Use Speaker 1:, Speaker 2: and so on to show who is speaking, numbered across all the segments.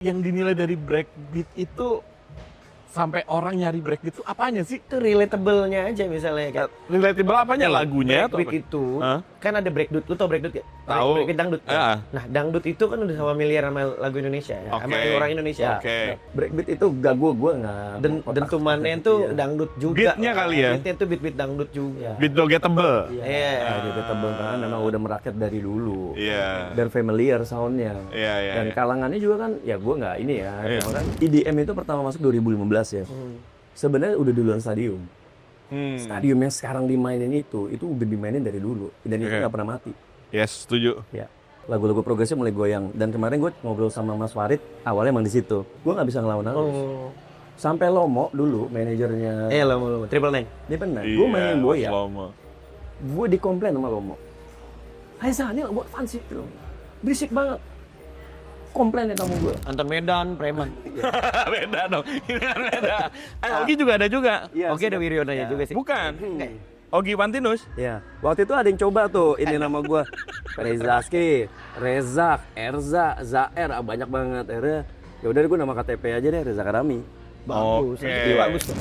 Speaker 1: Yang dinilai dari breakbeat itu sampai orang nyari breakbeat itu apanya sih?
Speaker 2: Itu relatable-nya aja misalnya kan.
Speaker 1: Relatable apanya? Lagunya atau
Speaker 2: Breakbeat
Speaker 1: apa?
Speaker 2: itu
Speaker 1: Hah?
Speaker 2: kan ada breakbeat, lu tau breakbeat ya?
Speaker 1: Tahu.
Speaker 2: Breakbeat dangdut.
Speaker 1: Ya.
Speaker 2: Nah, dangdut itu kan udah sama familiar sama lagu Indonesia ya, sama
Speaker 1: Oke.
Speaker 2: orang Indonesia.
Speaker 1: Oke.
Speaker 2: Nah, breakbeat itu gak gua nggak. Dentumannya itu dangdut juga.
Speaker 1: Beatnya kali ya?
Speaker 2: Beatnya itu beat dangdut juga.
Speaker 1: Beat Dogetable.
Speaker 2: Iya.
Speaker 3: Jadi tebel karena memang udah merakyat dari dulu.
Speaker 1: Iya.
Speaker 3: Dan familiar soundnya.
Speaker 1: Iya, iya.
Speaker 3: Dan
Speaker 1: iya.
Speaker 3: kalangannya juga kan, ya gue nggak ini ya.
Speaker 1: Iya.
Speaker 3: Orang EDM itu pertama masuk 2015 ya. Sebenarnya udah duluan Stadium. Stadium yang sekarang dimainin itu udah dimainin dari dulu. Dan itu
Speaker 1: Oke.
Speaker 3: nggak pernah mati.
Speaker 1: Yes, setuju.
Speaker 3: Ya. Lagu-lagu progresif mulai goyang. Dan kemarin gue ngobrol sama Mas Farid, awalnya emang di situ. Gue nggak bisa ngelawan arus.
Speaker 2: Oh.
Speaker 3: Sampai Lomo dulu, manajernya.
Speaker 2: Lomo. Triple Nine.
Speaker 3: Dia benar.
Speaker 1: Iya,
Speaker 3: Gue mainin goyang.
Speaker 1: slow-mo.
Speaker 3: Gue dikomplain sama Lomo. Aiza, ini buat fans sih. Berisik banget. Komplain ya sama gue.
Speaker 2: Anton Medan, Preman.
Speaker 1: Beda dong. Ini kan beda. Ogi juga ada juga.
Speaker 3: Iya,
Speaker 2: Oke, ada Wiryonanya juga sih.
Speaker 1: Bukan. Ogi Pantinus.
Speaker 3: Ya, waktu itu ada yang coba tuh ini nama gue Rezaski, Rezak, Erza, Zaer, banyak banget. Akhirnya ya udah gue nama KTP aja deh Reza Karami.
Speaker 2: Bagus.
Speaker 1: Oke.
Speaker 2: Itu bagus tuh.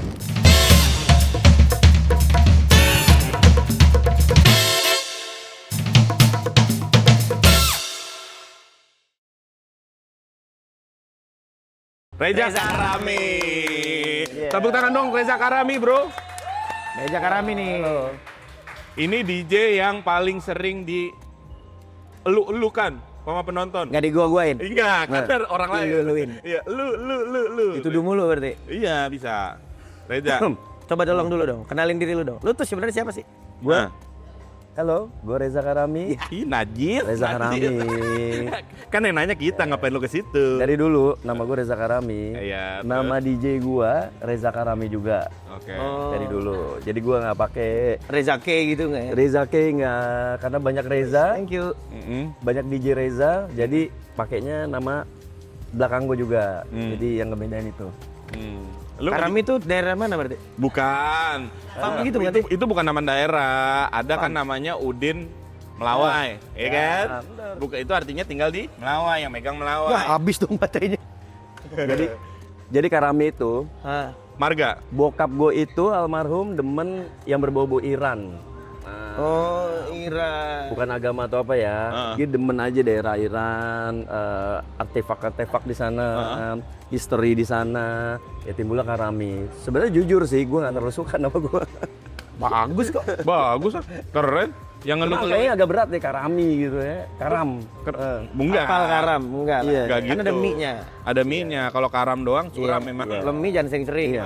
Speaker 1: Reza Karami. Tepuk tangan dong Reza Karami, Bro.
Speaker 2: Reza Karami nih.
Speaker 1: Ini DJ yang paling sering di elu-elukan sama penonton.
Speaker 2: Nggak digua-guain.
Speaker 1: Enggak, kan orang lain.
Speaker 2: Lu-luin.
Speaker 1: Iya, lu.
Speaker 2: Itu dulu mulu berarti.
Speaker 1: Iya, bisa. Reza.
Speaker 2: Coba tolong dulu dong, kenalin diri lu dong. Lu tuh sebenarnya siapa sih?
Speaker 3: Gue,
Speaker 1: Nah.
Speaker 3: halo, gue Reza Karami.
Speaker 1: Ih, Najir.
Speaker 3: Reza Karami.
Speaker 1: Kan yang nanya kita ngapain lu ke situ?
Speaker 3: Dari dulu nama gue Reza Karami.
Speaker 1: Iya,
Speaker 3: Nama DJ gue Reza Karami juga.
Speaker 1: Oke.
Speaker 3: Dari dulu. Jadi gue nggak pakai
Speaker 2: Reza K gitu nggak ya?
Speaker 3: Reza K nggak, karena banyak Reza,
Speaker 2: Thank you.
Speaker 3: banyak DJ Reza. Jadi pakainya nama belakang gue juga.
Speaker 1: Hmm.
Speaker 3: Jadi yang ngebedain itu.
Speaker 1: Lu
Speaker 2: Karami tuh daerah mana berarti?
Speaker 1: bukan.
Speaker 2: gitu berarti?
Speaker 1: Itu bukan nama daerah. Ada kan namanya Udin Melawai, ya kan?
Speaker 3: benar.
Speaker 1: Bukan, itu artinya tinggal di Melawai, yang megang Melawai.
Speaker 2: Wah, habis dong baterainya.
Speaker 3: Jadi Karami itu
Speaker 2: Ah.
Speaker 1: Marga.
Speaker 3: bokap gue itu almarhum demen yang berbau-bau Iran.
Speaker 2: Oh, Ira.
Speaker 3: Bukan agama atau apa ya. Dia demen aja daerah Iran, artefak-artefak di sana, history di sana. Ya timbullah Karami. Sebenarnya jujur sih, gue nggak terlalu suka nama gue.
Speaker 2: Bagus kok.
Speaker 1: Bagus ah. Keren. Yang
Speaker 3: Cuma
Speaker 1: ngeluh
Speaker 3: kayaknya agak berat deh Karami gitu ya. Karam.
Speaker 1: enggak.
Speaker 2: Kapal karam, enggak lah.
Speaker 3: Iya.
Speaker 1: Enggak
Speaker 2: Kan
Speaker 1: gitu.
Speaker 2: ada mie-nya.
Speaker 1: Ada mie-nya. Kalau karam doang suram memang.
Speaker 2: Lemi jangan sering-sering.
Speaker 3: Iya.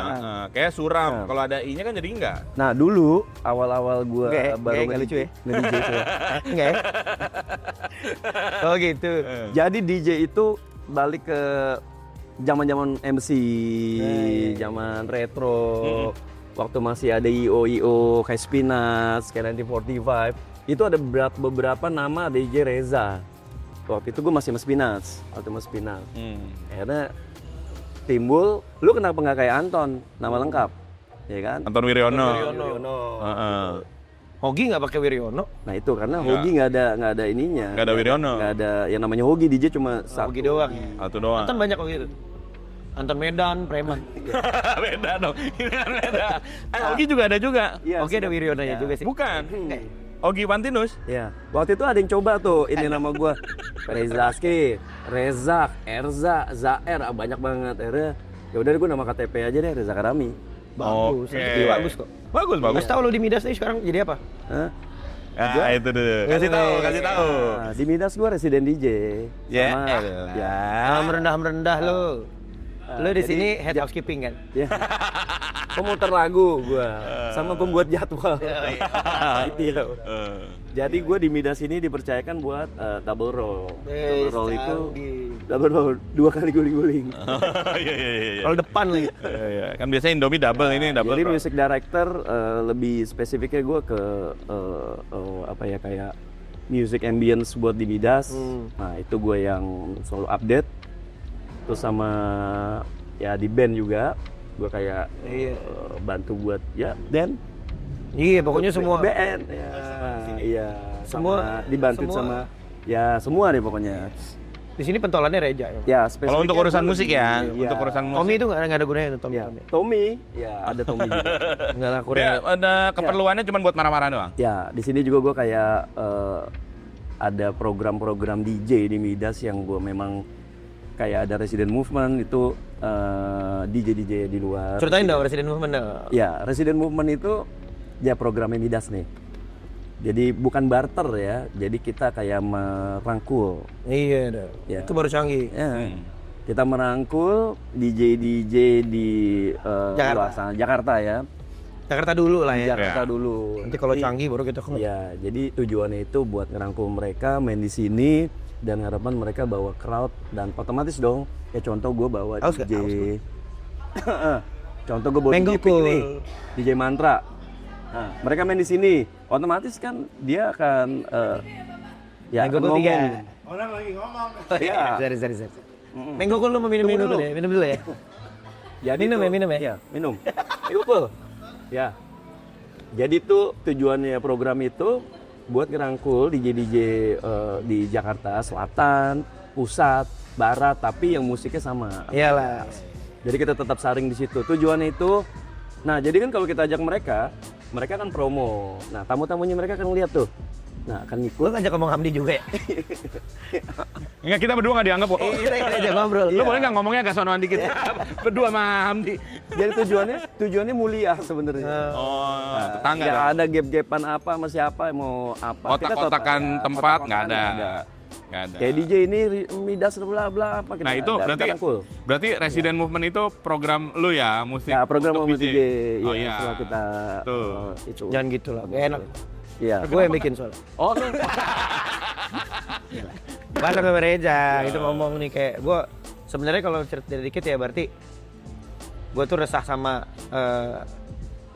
Speaker 1: Kayak suram. Kalau ada i-nya kan jadi enggak.
Speaker 3: Nah dulu awal-awal gue
Speaker 2: Nggak lucu ya?
Speaker 3: nge-DJ itu.
Speaker 2: Enggak ya? Oh gitu.
Speaker 3: Jadi DJ itu balik ke zaman-zaman MC, zaman retro. Waktu masih ada IO kayak Spinach, kayak 1945. Itu ada beberapa nama DJ Reza. Waktu itu gue masih sama Spinach, waktu sama Spinach. Akhirnya timbul, lu kenapa nggak kayak Anton, nama lengkap, ya kan?
Speaker 1: Anton Wiryono.
Speaker 3: Wiryono.
Speaker 1: Heeh.
Speaker 2: Hogi nggak pakai Wiryono?
Speaker 3: Nah itu karena Hogi nggak ada ininya.
Speaker 1: Nggak ada Wiryono.
Speaker 3: Nggak ada yang namanya Hogi, DJ cuma satu.
Speaker 2: Hogi doang ya.
Speaker 1: Satu doang.
Speaker 2: Anton banyak kok gitu. Anton Medan, Preman.
Speaker 1: Beda dong. Ini kan beda. Ogi juga ada juga.
Speaker 3: Iya,
Speaker 2: Oke, ada Wiryonanya juga sih.
Speaker 1: Bukan. Ogi Pantinus.
Speaker 3: Ya, waktu itu ada yang coba tuh ini nama gue Rezaski, Rezak, Erza, Zaer, banyak banget. Akhirnya ya udah gue nama KTP aja deh Reza Karami.
Speaker 2: Bagus.
Speaker 1: Oke.
Speaker 2: Itu bagus kok.
Speaker 1: Bagus, bagus.
Speaker 2: Mas tahu lo di Midas nih sekarang jadi apa?
Speaker 3: Hah?
Speaker 1: Ah, itu deh. Kasih tahu, kasih tahu.
Speaker 3: Nah, di Midas gue residen DJ.
Speaker 1: Ya,
Speaker 3: Sama-
Speaker 1: elah.
Speaker 3: ya,
Speaker 2: Merendah-merendah lo. Lo di
Speaker 3: jadi-
Speaker 2: sini head housekeeping kan?
Speaker 3: ya. Pemutar lagu gue, sama pembuat jadwal. Iya. Jadi gue di Midas ini dipercayakan buat double roll. Double roll itu double roll 2 kali guling-guling.
Speaker 1: Iya.
Speaker 2: Kalau depan lagi.
Speaker 1: Iya. Kan biasanya Indomie double ini double.
Speaker 3: Jadi
Speaker 1: roll.
Speaker 3: music director lebih spesifiknya gue ke apa ya kayak music ambience buat di Midas. Nah itu gue yang selalu update. Terus sama ya di band juga gue kayak bantu buat ya band.
Speaker 2: Iya, pokoknya semua.
Speaker 3: band. Ya, iya.
Speaker 2: Semua-
Speaker 3: Sama dibantu
Speaker 2: semua-
Speaker 3: sama ya semua deh pokoknya.
Speaker 2: Di sini pentolannya Reja.
Speaker 3: Ya,
Speaker 4: Kalau untuk urusan musik ya, untuk urusan musik.
Speaker 2: Tommy itu nggak ada gunanya tuh Tommy.
Speaker 3: Ya, Tommy, ya ada Tommy juga.
Speaker 2: Nggak lah kurang.
Speaker 4: Dia ada keperluannya cuma buat marah-marah doang.
Speaker 3: Ya, di sini juga gue kayak ada program-program DJ di Midas yang gue memang kayak ada Resident Movement itu DJ di luar.
Speaker 2: Ceritain dong Resident Movement dong.
Speaker 3: Ya, Resident Movement itu ya programnya Midas nih. Jadi bukan barter ya, jadi kita kayak merangkul.
Speaker 2: Iya dong.
Speaker 3: Ya.
Speaker 2: Itu baru canggih.
Speaker 3: Ya. Kita merangkul DJ di luar sana, Jakarta ya.
Speaker 2: Jakarta dulu lah ya.
Speaker 3: Jakarta
Speaker 4: Ya.
Speaker 3: dulu.
Speaker 2: Nanti kalau
Speaker 3: Jadi-
Speaker 2: canggih baru kita ke.
Speaker 3: Ya, jadi tujuannya itu buat ngerangkul mereka main di sini dan harapan mereka bawa crowd dan otomatis dong. Ya contoh gue bawa
Speaker 2: Haus nggak?
Speaker 3: DJ.
Speaker 2: Haus
Speaker 3: Contoh gue bawa
Speaker 2: Mango
Speaker 3: DJ Pick
Speaker 2: Cool.
Speaker 3: nih, DJ Mantra. Nah, mereka main di sini, otomatis kan dia akan ya
Speaker 2: Mango
Speaker 3: akan
Speaker 2: Cool 3.
Speaker 3: ngomong.
Speaker 1: Orang lagi ngomong.
Speaker 3: Ya.
Speaker 2: Sorry. Mango Cool lu mau minum
Speaker 3: Tunggu
Speaker 2: dulu
Speaker 3: dulu.
Speaker 2: deh. Minum dulu ya.
Speaker 3: Jadi
Speaker 2: Minum
Speaker 3: tuh-
Speaker 2: ya, minum ya?
Speaker 3: Iya, minum. Mango Cool. Ya. Jadi tuh tujuannya program itu buat ngerangkul DJ di Jakarta Selatan, Pusat, Barat, tapi yang musiknya sama.
Speaker 2: Iyalah.
Speaker 3: Jadi kita tetap saring di situ. Tujuannya itu, nah jadi kan kalau kita ajak mereka kan promo. Nah tamu-tamunya mereka akan lihat tuh. Nah akan
Speaker 2: Lu
Speaker 3: ngikut.
Speaker 2: ngajak ngomong Hamdi juga ya?
Speaker 4: Enggak, kita berdua nggak dianggap kok.
Speaker 2: Kita aja ngobrol.
Speaker 4: Lu boleh nggak ngomongnya agak sonoan dikit? Berdua sama Hamdi.
Speaker 3: Jadi tujuannya mulia sebenarnya.
Speaker 4: Oh, tetangga
Speaker 3: Nggak
Speaker 4: dong.
Speaker 3: ada gap-gapan apa sama siapa mau apa. Kita tetap-
Speaker 4: Kotak-kotakan
Speaker 3: ya,
Speaker 4: tempat
Speaker 3: kotak-kotakan
Speaker 4: nggak ada.
Speaker 3: nggak ada.
Speaker 4: Nggak ada.
Speaker 3: Kayak DJ ini Midas bla bla apa kita.
Speaker 4: Nah itu
Speaker 3: ada,
Speaker 4: berarti
Speaker 3: kita rangkul.
Speaker 4: Resident Movement itu program lu ya, musik.
Speaker 3: Ya program
Speaker 4: untuk
Speaker 3: mau DJ,
Speaker 4: Oh
Speaker 3: ya,
Speaker 4: iya.
Speaker 3: setelah kita
Speaker 4: Tuh.
Speaker 3: itu.
Speaker 2: Jangan gitu lah. Gak enak.
Speaker 3: Iya.
Speaker 2: Gue yang bikin soalnya.
Speaker 3: Oh, lu.
Speaker 2: Bahasa sama Reja itu ngomong nih kayak gue sebenarnya kalau cerita dikit ya berarti gue tuh resah sama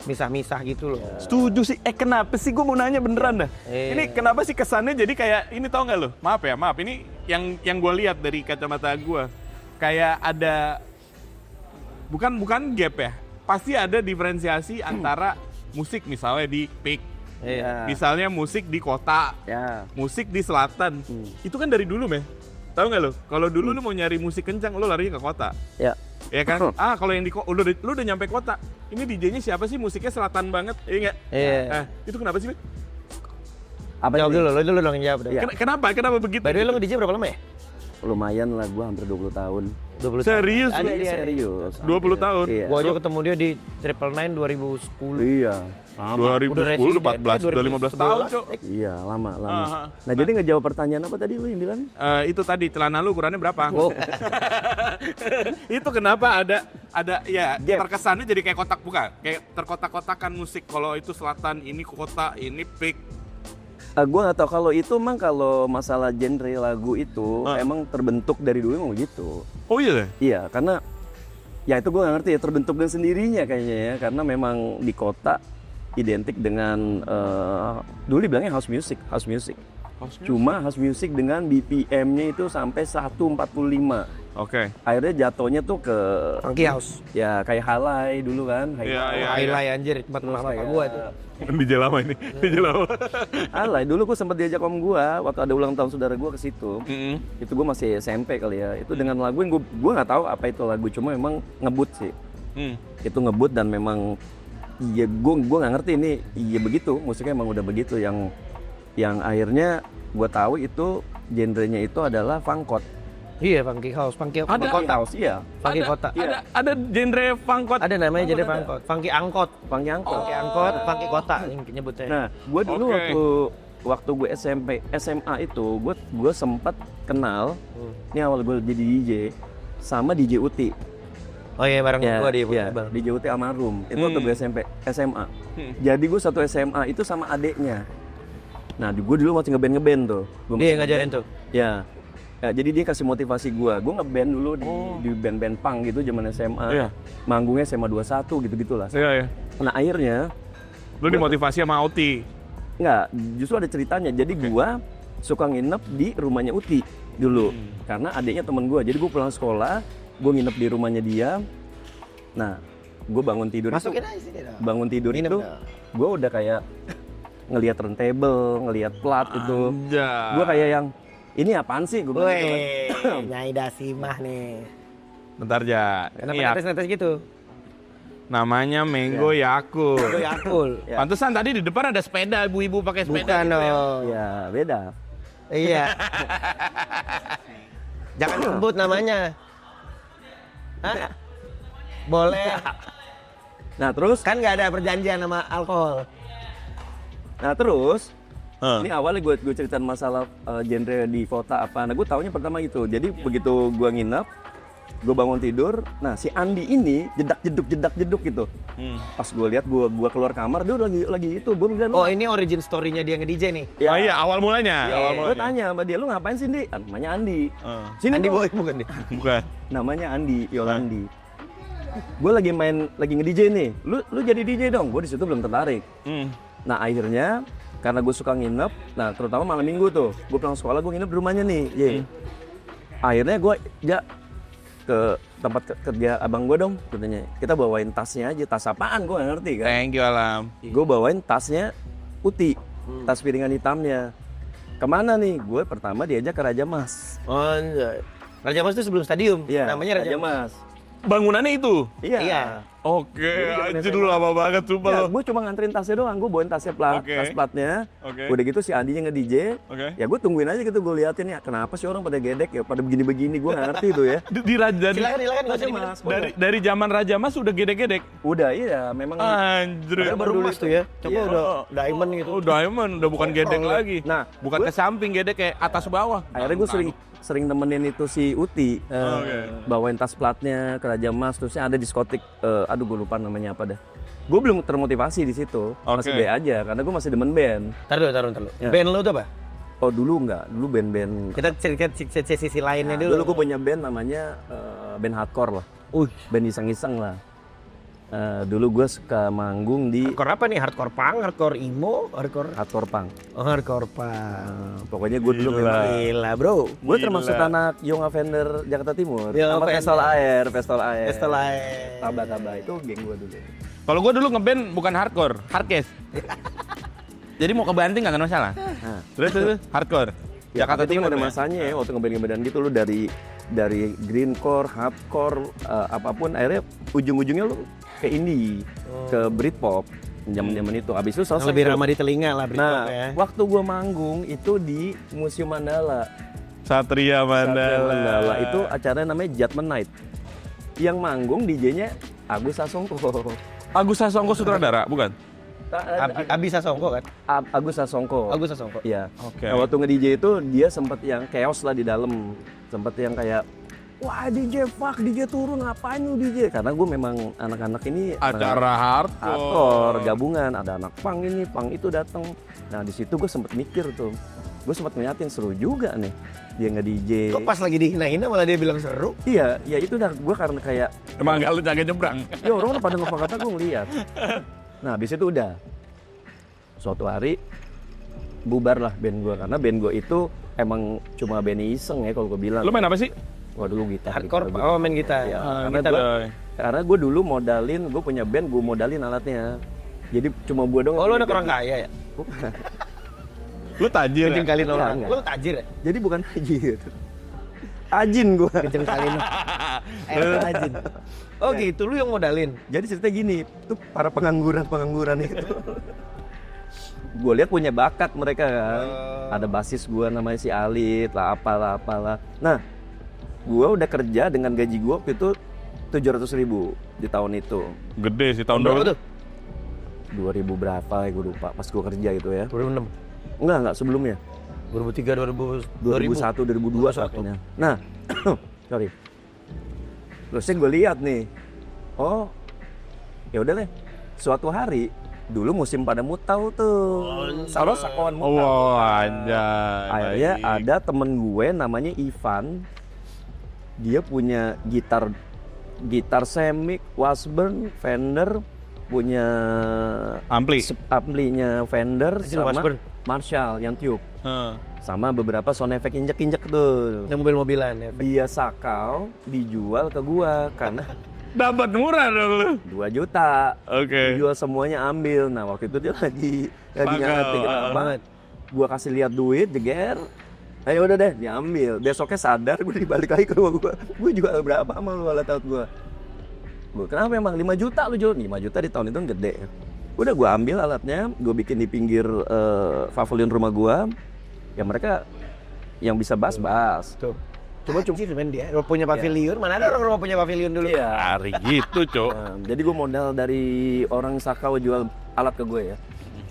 Speaker 2: misah-misah gitu loh.
Speaker 4: Setuju sih. Kenapa sih gue mau nanya beneran dah?
Speaker 2: Iya.
Speaker 4: Ini kenapa sih kesannya jadi kayak ini, tau nggak lo? Maaf ini yang gue lihat dari kacamata gue kayak ada bukan gap ya. Pasti ada diferensiasi antara musik misalnya di peak,
Speaker 2: Iya.
Speaker 4: misalnya musik di kota,
Speaker 3: Ya.
Speaker 4: musik di selatan. Itu kan dari dulu meh. Tahu nggak lo? Kalau dulu lu mau nyari musik kencang, lo larinya ke kota.
Speaker 3: Ya.
Speaker 4: Ya kan? Kalau yang di lu udah nyampe kota. Ini DJ-nya siapa sih? Musiknya selatan banget. Iya nggak?
Speaker 2: Iya.
Speaker 4: Itu kenapa sih, Meh?
Speaker 3: Apa
Speaker 2: Jawab
Speaker 3: sih?
Speaker 2: dulu, lo dulu dong yang jawab dong.
Speaker 3: Iya.
Speaker 4: Kenapa begitu?
Speaker 2: By the way lo nge-DJ berapa lama ya?
Speaker 3: Lumayan lah, gua hampir 20 tahun.
Speaker 2: 20
Speaker 4: Serius
Speaker 2: Ada
Speaker 4: lu?
Speaker 2: dia.
Speaker 3: Serius.
Speaker 4: 20 tahun?
Speaker 3: Iya.
Speaker 2: Gua aja ketemu dia di Triple Nine 2010.
Speaker 3: Iya.
Speaker 4: 2010, 14, udah 15 tahun, Cok.
Speaker 3: Iya, lama.
Speaker 4: Aha.
Speaker 3: Nah, jadi ngejawab pertanyaan apa tadi lu yang bilang?
Speaker 4: Itu tadi celana lu ukurannya berapa?
Speaker 3: Oh.
Speaker 4: Itu kenapa ada ya
Speaker 3: Gap.
Speaker 4: terkesannya jadi kayak kotak, bukan? Kayak terkotak-kotakan musik. Kalau itu selatan, ini kota, ini peak.
Speaker 3: Gua nggak tahu kalau itu emang kalau masalah genre lagu itu emang terbentuk dari dulu emang begitu.
Speaker 4: Oh iya deh.
Speaker 3: Iya, karena ya itu gua nggak ngerti ya terbentuk dengan sendirinya kayaknya ya, karena memang di kota identik dengan dulu dibilangnya house music. Cuma house music dengan BPM-nya itu sampai 145.
Speaker 4: Oke.
Speaker 3: Akhirnya jatuhnya tuh ke
Speaker 2: Funky House.
Speaker 3: ya kayak halai dulu kan,
Speaker 4: Iya, iya.
Speaker 2: Highlight anjir, tempat rumah bapak gua itu.
Speaker 4: DJ lama ini. DJ lama.
Speaker 3: halai. Dulu gua sempat diajak om gua waktu ada ulang tahun saudara gua ke situ.
Speaker 4: Mm-mm.
Speaker 3: Itu gua masih SMP kali ya. Itu dengan lagu yang gua nggak tahu apa itu lagu, cuma memang ngebut sih. Itu ngebut dan memang iya gua nggak ngerti ini iya begitu, musiknya emang udah begitu yang akhirnya gua tahu itu genrenya itu adalah funkot.
Speaker 2: Iya, Funky House, Funky
Speaker 4: Ada.
Speaker 2: kota.
Speaker 3: House, iya.
Speaker 2: Funky kota.
Speaker 4: Ada genre funkot.
Speaker 2: Ada namanya jadi Funkot. Funky angkot.
Speaker 3: Funky angkot.
Speaker 2: Funky angkot, Funky kota yang nyebutnya.
Speaker 3: Nah, gua dulu
Speaker 4: Oke.
Speaker 3: waktu gue SMA itu gue sempat kenal ini awal gue jadi DJ sama DJ Uti.
Speaker 2: Oh iya, bareng gua di
Speaker 3: ya,
Speaker 2: Bang.
Speaker 3: DJ Uti almarhum. Itu waktu gue SMA. Jadi gue satu SMA itu sama adeknya. Nah, gue dulu masih ngeband tuh. Gua
Speaker 2: Dia
Speaker 3: masih
Speaker 2: ngajarin
Speaker 3: ngeband.
Speaker 2: tuh.
Speaker 3: Ya. Ya, jadi dia kasih motivasi gue ngeband dulu di band-band punk gitu zaman SMA.
Speaker 4: Iya.
Speaker 3: Manggungnya SMA 21 gitu-gitulah.
Speaker 4: Iya, iya.
Speaker 3: Nah, akhirnya
Speaker 4: Lu dimotivasi sama Auti.
Speaker 3: enggak, justru ada ceritanya. Jadi gua suka nginep di rumahnya Uti dulu. Karena adiknya temen gua. Jadi gua pulang sekolah, gua nginep di rumahnya dia. Nah, gua bangun tidur
Speaker 2: Masukin
Speaker 3: itu.
Speaker 2: aja sini dong.
Speaker 3: Bangun tidur
Speaker 2: Minum
Speaker 3: itu,
Speaker 2: dong.
Speaker 3: gua udah kayak ngelihat turntable, ngelihat plat itu.
Speaker 4: Anjay.
Speaker 3: Gua kayak yang ini apaan sih? Gue bilang gitu kan.
Speaker 2: Weh, Nyai Dasimah nih.
Speaker 4: Bentar Ja.
Speaker 2: Kenapa
Speaker 4: Ini
Speaker 2: netes-netes gitu?
Speaker 4: namanya Mango Yakult.
Speaker 2: Gue Yakul.
Speaker 3: Ya.
Speaker 4: Pantesan tadi di depan ada sepeda, ibu-ibu pakai sepeda.
Speaker 2: Bukan
Speaker 4: gitu ya.
Speaker 2: dong.
Speaker 3: Ya beda.
Speaker 2: Iya. Jangan sebut namanya. Hah? Boleh.
Speaker 3: Nah terus,
Speaker 2: Kan nggak ada perjanjian sama alkohol.
Speaker 3: ini awalnya gue ceritain masalah genre di kota apa. Nah gue taunya pertama gitu. Jadi begitu gue nginep, gue bangun tidur. Nah si Andi ini jedak jeduk gitu. Pas gue lihat gue keluar kamar, dia lagi itu. Gue bilang,
Speaker 2: Oh ini origin story-nya dia nge-DJ nih.
Speaker 3: ya,
Speaker 4: Oh iya, awal mulanya. Awal
Speaker 3: gue
Speaker 4: mulanya.
Speaker 3: tanya sama dia, lu ngapain sih Ndi? Namanya Andi. Sini
Speaker 2: Andi
Speaker 3: dong.
Speaker 2: Boy bukan nih?
Speaker 4: Bukan.
Speaker 3: Namanya Andi, Yolandi. Gue lagi nge-DJ nih. Lu jadi DJ dong. Gue di situ belum tertarik. Nah akhirnya karena gue suka nginep, nah terutama malam minggu tuh, gue pulang sekolah gue nginep di rumahnya nih. Akhirnya gue ke tempat kerja abang gue dong, katanya kita bawain tasnya aja. Tas apaan gue nggak ngerti kan.
Speaker 4: Thank you Alam.
Speaker 3: Gue bawain tasnya putih, tas piringan hitamnya. Kemana nih? Gue pertama diajak ke Raja Mas.
Speaker 2: Oh enggak. Raja Mas itu sebelum stadium.
Speaker 3: Iya,
Speaker 2: Namanya Raja Mas.
Speaker 3: Mas.
Speaker 4: Bangunannya itu.
Speaker 3: Iya.
Speaker 2: Iya.
Speaker 4: Oke, anjir lu lama banget sumpah
Speaker 3: Ya,
Speaker 4: lo.
Speaker 3: gue cuma nganterin tasnya doang, gue bawain tasnya
Speaker 4: Oke.
Speaker 3: tas platnya.
Speaker 4: Oke.
Speaker 3: Udah gitu si Andinya nge-DJ.
Speaker 4: Oke.
Speaker 3: Ya gue tungguin aja gitu, gue liatin ya kenapa sih orang pada gedek ya, pada begini-begini, gue nggak ngerti tuh ya.
Speaker 4: Di Raja
Speaker 2: Silakan nggak usah
Speaker 3: Raja
Speaker 2: diminum.
Speaker 3: Mas, boleh.
Speaker 4: dari zaman Raja Mas udah gedek-gedek.
Speaker 3: Udah iya, memang.
Speaker 4: Anjir.
Speaker 2: Padahal baru tulis tuh ya. Coba
Speaker 3: Iya.
Speaker 2: udah diamond gitu.
Speaker 4: Oh, diamond udah bukan gedek lagi.
Speaker 3: Nah,
Speaker 4: Bukan
Speaker 3: gue-
Speaker 4: ke samping gedek kayak atas bawah.
Speaker 3: akhirnya gue sering nemenin itu si Uti,
Speaker 4: Oke.
Speaker 3: bawain tas platnya ke Raja Mas, terusnya ada diskotik, aduh gue lupa namanya apa dah. Gue belum termotivasi di situ, masih
Speaker 4: Oke.
Speaker 3: B aja karena gue masih demen band.
Speaker 2: Taruh.
Speaker 3: Ya.
Speaker 2: Band lo tuh apa?
Speaker 3: Oh dulu enggak, dulu band-band.
Speaker 2: Kita cerita sisi lainnya
Speaker 3: Nah,
Speaker 2: dulu.
Speaker 3: dulu gue punya band namanya band hardcore lah, band iseng-iseng lah. Dulu gue suka manggung di
Speaker 2: Hardcore apa nih? Hardcore punk, hardcore emo, hardcore
Speaker 3: hardcore punk.
Speaker 2: Oh, hardcore punk.
Speaker 3: Pokoknya gue dulu memang.
Speaker 2: Gila, bro.
Speaker 3: Gue termasuk anak Young Avenger Jakarta Timur.
Speaker 2: Young
Speaker 3: Sama
Speaker 2: Avenger.
Speaker 3: Pestol Air.
Speaker 2: Setelah
Speaker 3: Taba itu geng gue dulu.
Speaker 4: Kalau gue dulu ngeband bukan hardcore, hardcase. Jadi mau ke Banting nggak masalah.
Speaker 3: Nah,
Speaker 4: Terus hardcore.
Speaker 3: ya,
Speaker 4: Jakarta
Speaker 3: itu
Speaker 4: Timur
Speaker 3: ada
Speaker 4: ya?
Speaker 3: masanya ya waktu ngeband-ngebandan gitu lu dari greencore, hardcore, apapun akhirnya ujung-ujungnya lu ke indie, ke Britpop zaman itu. Habis itu selesai.
Speaker 2: lebih
Speaker 3: tuh.
Speaker 2: ramah di telinga lah Britpop
Speaker 3: Nah,
Speaker 2: ya.
Speaker 3: waktu gua manggung itu di Museum Mandala.
Speaker 4: Satria
Speaker 3: Mandala
Speaker 4: Mandala.
Speaker 3: itu acaranya namanya Judgment Night. Yang manggung DJ-nya Agus Sasongko.
Speaker 4: Agus Sasongko sutradara, bukan?
Speaker 2: Abi Sasongko kan?
Speaker 3: Agus Sasongko.
Speaker 2: Agus Sasongko.
Speaker 3: Iya.
Speaker 4: Oke.
Speaker 3: Nah, waktu nge-DJ itu dia sempat yang chaos lah di dalam. Sempat yang kayak wah DJ fuck, DJ turun ngapain lu DJ? Karena gue memang anak-anak ini
Speaker 4: Acara
Speaker 3: hardcore gabungan, ada anak punk ini, punk itu datang. Nah di situ gue sempet mikir tuh, gue sempet ngeliatin seru juga nih dia nge-DJ.
Speaker 2: Kok pas lagi dihina-hina malah dia bilang seru?
Speaker 3: Iya, ya itu dah gue karena kayak
Speaker 4: Emang gak lu jaga nyebrang?
Speaker 3: ya orang udah pada ngomong kata gue ngeliat. Nah habis itu udah suatu hari bubar lah band gue, karena band gue itu emang cuma band iseng ya kalau gue bilang.
Speaker 4: Lu main apa sih?
Speaker 3: Wah dulu gitar.
Speaker 2: Hardcore,
Speaker 3: gitar,
Speaker 2: oh main gitar.
Speaker 3: Ya,
Speaker 4: Ah,
Speaker 3: karena
Speaker 4: gitar,
Speaker 3: gua,
Speaker 4: Boy.
Speaker 3: karena gue dulu modalin, gue punya band, gue modalin alatnya. Jadi cuma gue dong.
Speaker 2: Oh lu anak orang kaya ya?
Speaker 3: Bukan.
Speaker 4: Lu tajir ya?
Speaker 2: Kejengkalin orang.
Speaker 3: Enggak.
Speaker 2: Lu tajir ya?
Speaker 3: Jadi bukan tajir. Ajin gue.
Speaker 2: Kejengkalin. Ajin. Oh gitu, lu yang modalin?
Speaker 3: Jadi cerita gini, tuh para pengangguran itu. Gue lihat punya bakat mereka kan. Ada basis gue namanya si Alit lah, apalah. Nah, gue udah kerja dengan gaji gue waktu itu 700.000 di tahun itu.
Speaker 4: Gede sih tahun
Speaker 2: Berapa
Speaker 4: berapa
Speaker 2: tuh?
Speaker 3: 2000 berapa ya gue lupa pas gue kerja gitu ya.
Speaker 2: 2006.
Speaker 3: Enggak sebelumnya.
Speaker 2: 2003,
Speaker 3: 2001, 2002 saatnya. Nah, sorry. Terusnya gue lihat nih, oh, ya udah deh. Suatu hari, dulu musim pada mutau tuh. Salah sakawan mutau.
Speaker 4: Wah, anjay.
Speaker 3: Akhirnya
Speaker 4: baik.
Speaker 3: ada temen gue namanya Ivan. Dia punya gitar Semic, Washburn, Fender, punya
Speaker 4: Ampli.
Speaker 3: amplinya Fender
Speaker 2: Anjir,
Speaker 3: sama
Speaker 2: Washburn.
Speaker 3: Marshall yang tube.
Speaker 4: Heeh.
Speaker 3: Sama beberapa sound effect injek-injek tuh.
Speaker 2: Yang mobil-mobilan ya.
Speaker 3: Dia sakau dijual ke gua karena
Speaker 4: Dapat murah dong lu.
Speaker 3: 2 juta.
Speaker 4: Oke.
Speaker 3: Dijual semuanya ambil. Nah, waktu itu dia lagi
Speaker 4: Sakau,
Speaker 3: ngerti kenapa.
Speaker 2: banget.
Speaker 3: Gua kasih lihat duit, jeger. Ayo udah deh, diambil. Besoknya sadar gue dibalik lagi ke rumah gue. Gue juga berapa sama lu alat gue. Gue kenapa emang 5 juta lu Jo? 5 juta di tahun itu kan gede. Udah gue ambil alatnya, gue bikin di pinggir pavilion rumah gue. Ya mereka yang bisa bass.
Speaker 2: Tuh. Coba men dia punya pavilion, mana ada orang rumah punya pavilion dulu.
Speaker 3: Iya.
Speaker 4: Hari gitu, Cok.
Speaker 3: Jadi gue modal dari orang Sakau jual alat ke gue ya.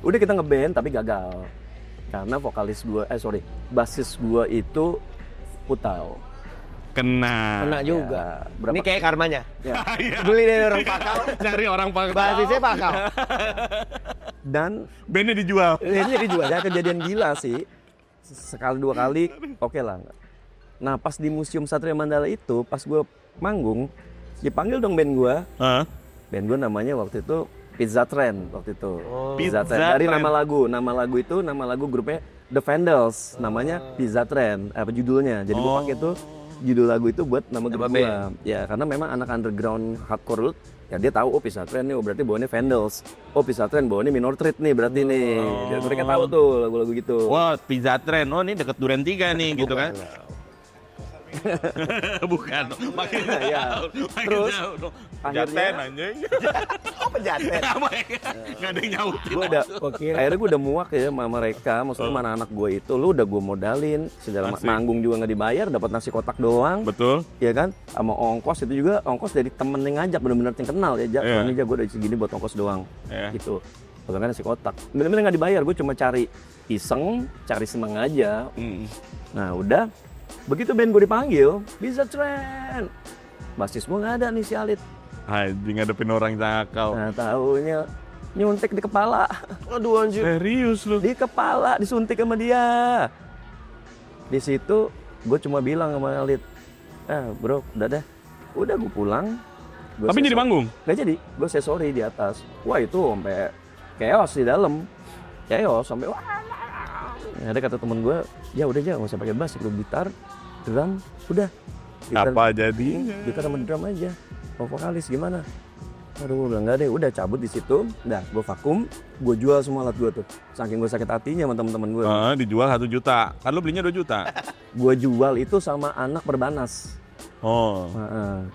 Speaker 3: Udah kita ngeband tapi gagal. Karena basis gue itu Putau.
Speaker 2: Kena juga.
Speaker 3: Berapa?
Speaker 2: Ini kayak karmanya.
Speaker 3: Ya.
Speaker 2: Beli dari orang Pakau,
Speaker 4: Dari orang Pakau.
Speaker 2: basisnya Pakau.
Speaker 3: Dan
Speaker 4: Bandnya dijual.
Speaker 2: Ini dijual.
Speaker 3: ada kejadian gila sih. Sekali 2 kali oke lah. Nah pas di Museum Satria Mandala itu, pas gue manggung, dipanggil dong band gue. Band gue namanya waktu itu Pizza Trend waktu itu. Pizza Trend. Dari
Speaker 4: Trend.
Speaker 3: nama lagu grupnya The Vandals, namanya Pizza Trend. Apa judulnya? Jadi gue pakai tuh judul lagu itu buat nama grup gue. Ya karena memang anak underground hardcore ya dia tahu Pizza Trend nih, berarti bawaannya Vandals. Pizza Trend bawaannya Minor Threat nih berarti nih. Jadi mereka tahu tuh lagu-lagu gitu.
Speaker 4: Wah, Pizza Trend. Oh, ini deket Duren 3 nih gitu kan. Bukan. Makin
Speaker 3: Ya.
Speaker 4: makin
Speaker 3: Terus,
Speaker 4: jauh dong.
Speaker 3: akhirnya-
Speaker 4: Jaten anjing.
Speaker 2: Oh penjaten.
Speaker 4: Enggak ada yang nyautin.
Speaker 3: Gue udah, akhirnya gue udah muak ya sama mereka, maksudnya mana anak gue itu, lu udah gue modalin, segala
Speaker 4: Asik.
Speaker 3: manggung juga nggak dibayar, dapat nasi kotak doang,
Speaker 4: Betul.
Speaker 3: ya kan, sama ongkos itu juga ongkos dari temen yang ngajak, bener-bener yang kenal ya,
Speaker 4: Iya.
Speaker 3: ini gue udah segini buat ongkos doang,
Speaker 4: Iya.
Speaker 3: gitu, bahkan nasi kotak, bener-bener nggak dibayar, gue cuma cari iseng, cari seneng aja, nah udah, begitu band gue dipanggil, Pizza Trend, basis gue nggak ada nih si Alit,
Speaker 4: Anjing ngadepin orang cakau.
Speaker 3: nah taunya nyuntik di kepala.
Speaker 2: Aduh anjir.
Speaker 4: Serius lu?
Speaker 3: Di kepala disuntik sama dia. Di situ gue cuma bilang sama Alit, bro udah deh, udah gue pulang. Gua
Speaker 4: Tapi jadi manggung?
Speaker 3: Gak jadi, gue say sorry di atas. Wah itu sampai chaos di dalam, chaos sampai wah. Ada kata temen gue, ya udah aja nggak usah pakai bass, lu gitar, drum, udah. Gitar,
Speaker 4: Apa jadinya?
Speaker 3: gitar sama drum aja. Mau vokalis gimana? Aduh, udah enggak deh, udah cabut di situ. Dah, gue vakum, gue jual semua alat gue tuh. Saking gue sakit hatinya sama teman-teman gue.
Speaker 4: Dijual 1 juta. Kan lu belinya 2 juta.
Speaker 3: Gue jual itu sama anak Perbanas.
Speaker 4: Oh.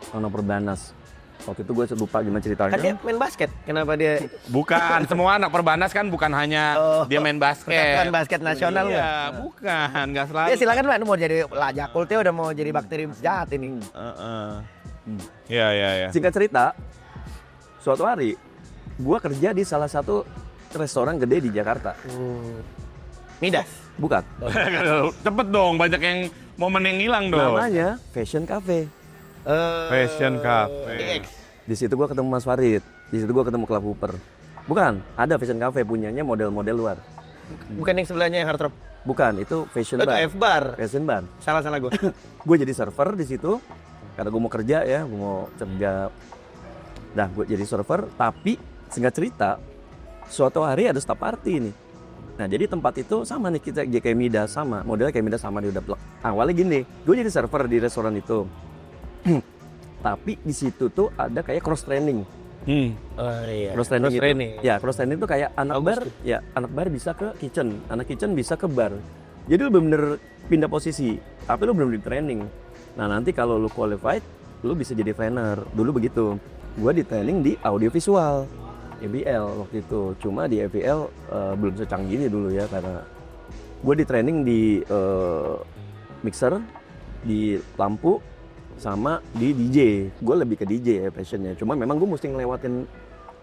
Speaker 3: Anak Perbanas. Waktu itu gue lupa gimana
Speaker 2: Kan dia
Speaker 3: ceritanya.
Speaker 2: main basket. Kenapa dia
Speaker 4: Bukan, semua anak Perbanas kan bukan hanya dia main basket.
Speaker 2: persatuan basket nasional
Speaker 4: Iya,
Speaker 2: kan?
Speaker 4: bukan, nggak selalu.
Speaker 2: Ya silakan Pak, mau jadi Jakulnya udah mau jadi bakteri jahat ini.
Speaker 4: Iya, iya, iya.
Speaker 3: Singkat cerita, suatu hari gue kerja di salah satu restoran gede di Jakarta.
Speaker 2: Midas.
Speaker 3: Bukan.
Speaker 4: Cepet dong, banyak yang momen yang hilang dong.
Speaker 3: Namanya Fashion Cafe.
Speaker 4: Fashion Cafe.
Speaker 2: DX.
Speaker 3: Di situ gue ketemu Mas Farid. Di situ gue ketemu Club Hooper. Bukan, ada Fashion Cafe punyanya model-model luar.
Speaker 2: Bukan yang sebelahnya yang hard rock.
Speaker 3: Bukan, itu Fashion
Speaker 2: Itu
Speaker 3: Bar.
Speaker 2: F-bar.
Speaker 3: Fashion Bar.
Speaker 2: Salah gue.
Speaker 3: Gue jadi server di situ karena gue mau kerja ya, gue mau kerja. Nah, gue jadi server, tapi singkat cerita, suatu hari ada staff party nih. Nah, jadi tempat itu sama nih, kita kayak Mida sama, modelnya kayak Mida sama, dia udah plek. Awalnya gini, gue jadi server di restoran itu. Tapi di situ tuh ada kayak cross training.
Speaker 2: Oh iya.
Speaker 3: Cross training itu.
Speaker 2: training.
Speaker 3: Ya, cross training itu kayak anak
Speaker 2: Bagus
Speaker 3: bar,
Speaker 2: tuh.
Speaker 3: ya anak bar bisa ke kitchen, anak kitchen bisa ke bar. Jadi lu bener-bener pindah posisi, tapi lu bener-bener di training. Nah, nanti kalau lu qualified, lu bisa jadi trainer. Dulu begitu. Gua di training di audiovisual, EBL waktu itu. Cuma di EBL belum secanggih ini dulu ya, karena gua di training di mixer, di lampu, sama di DJ. Gue lebih ke DJ ya passionnya. Cuma memang gue mesti ngelewatin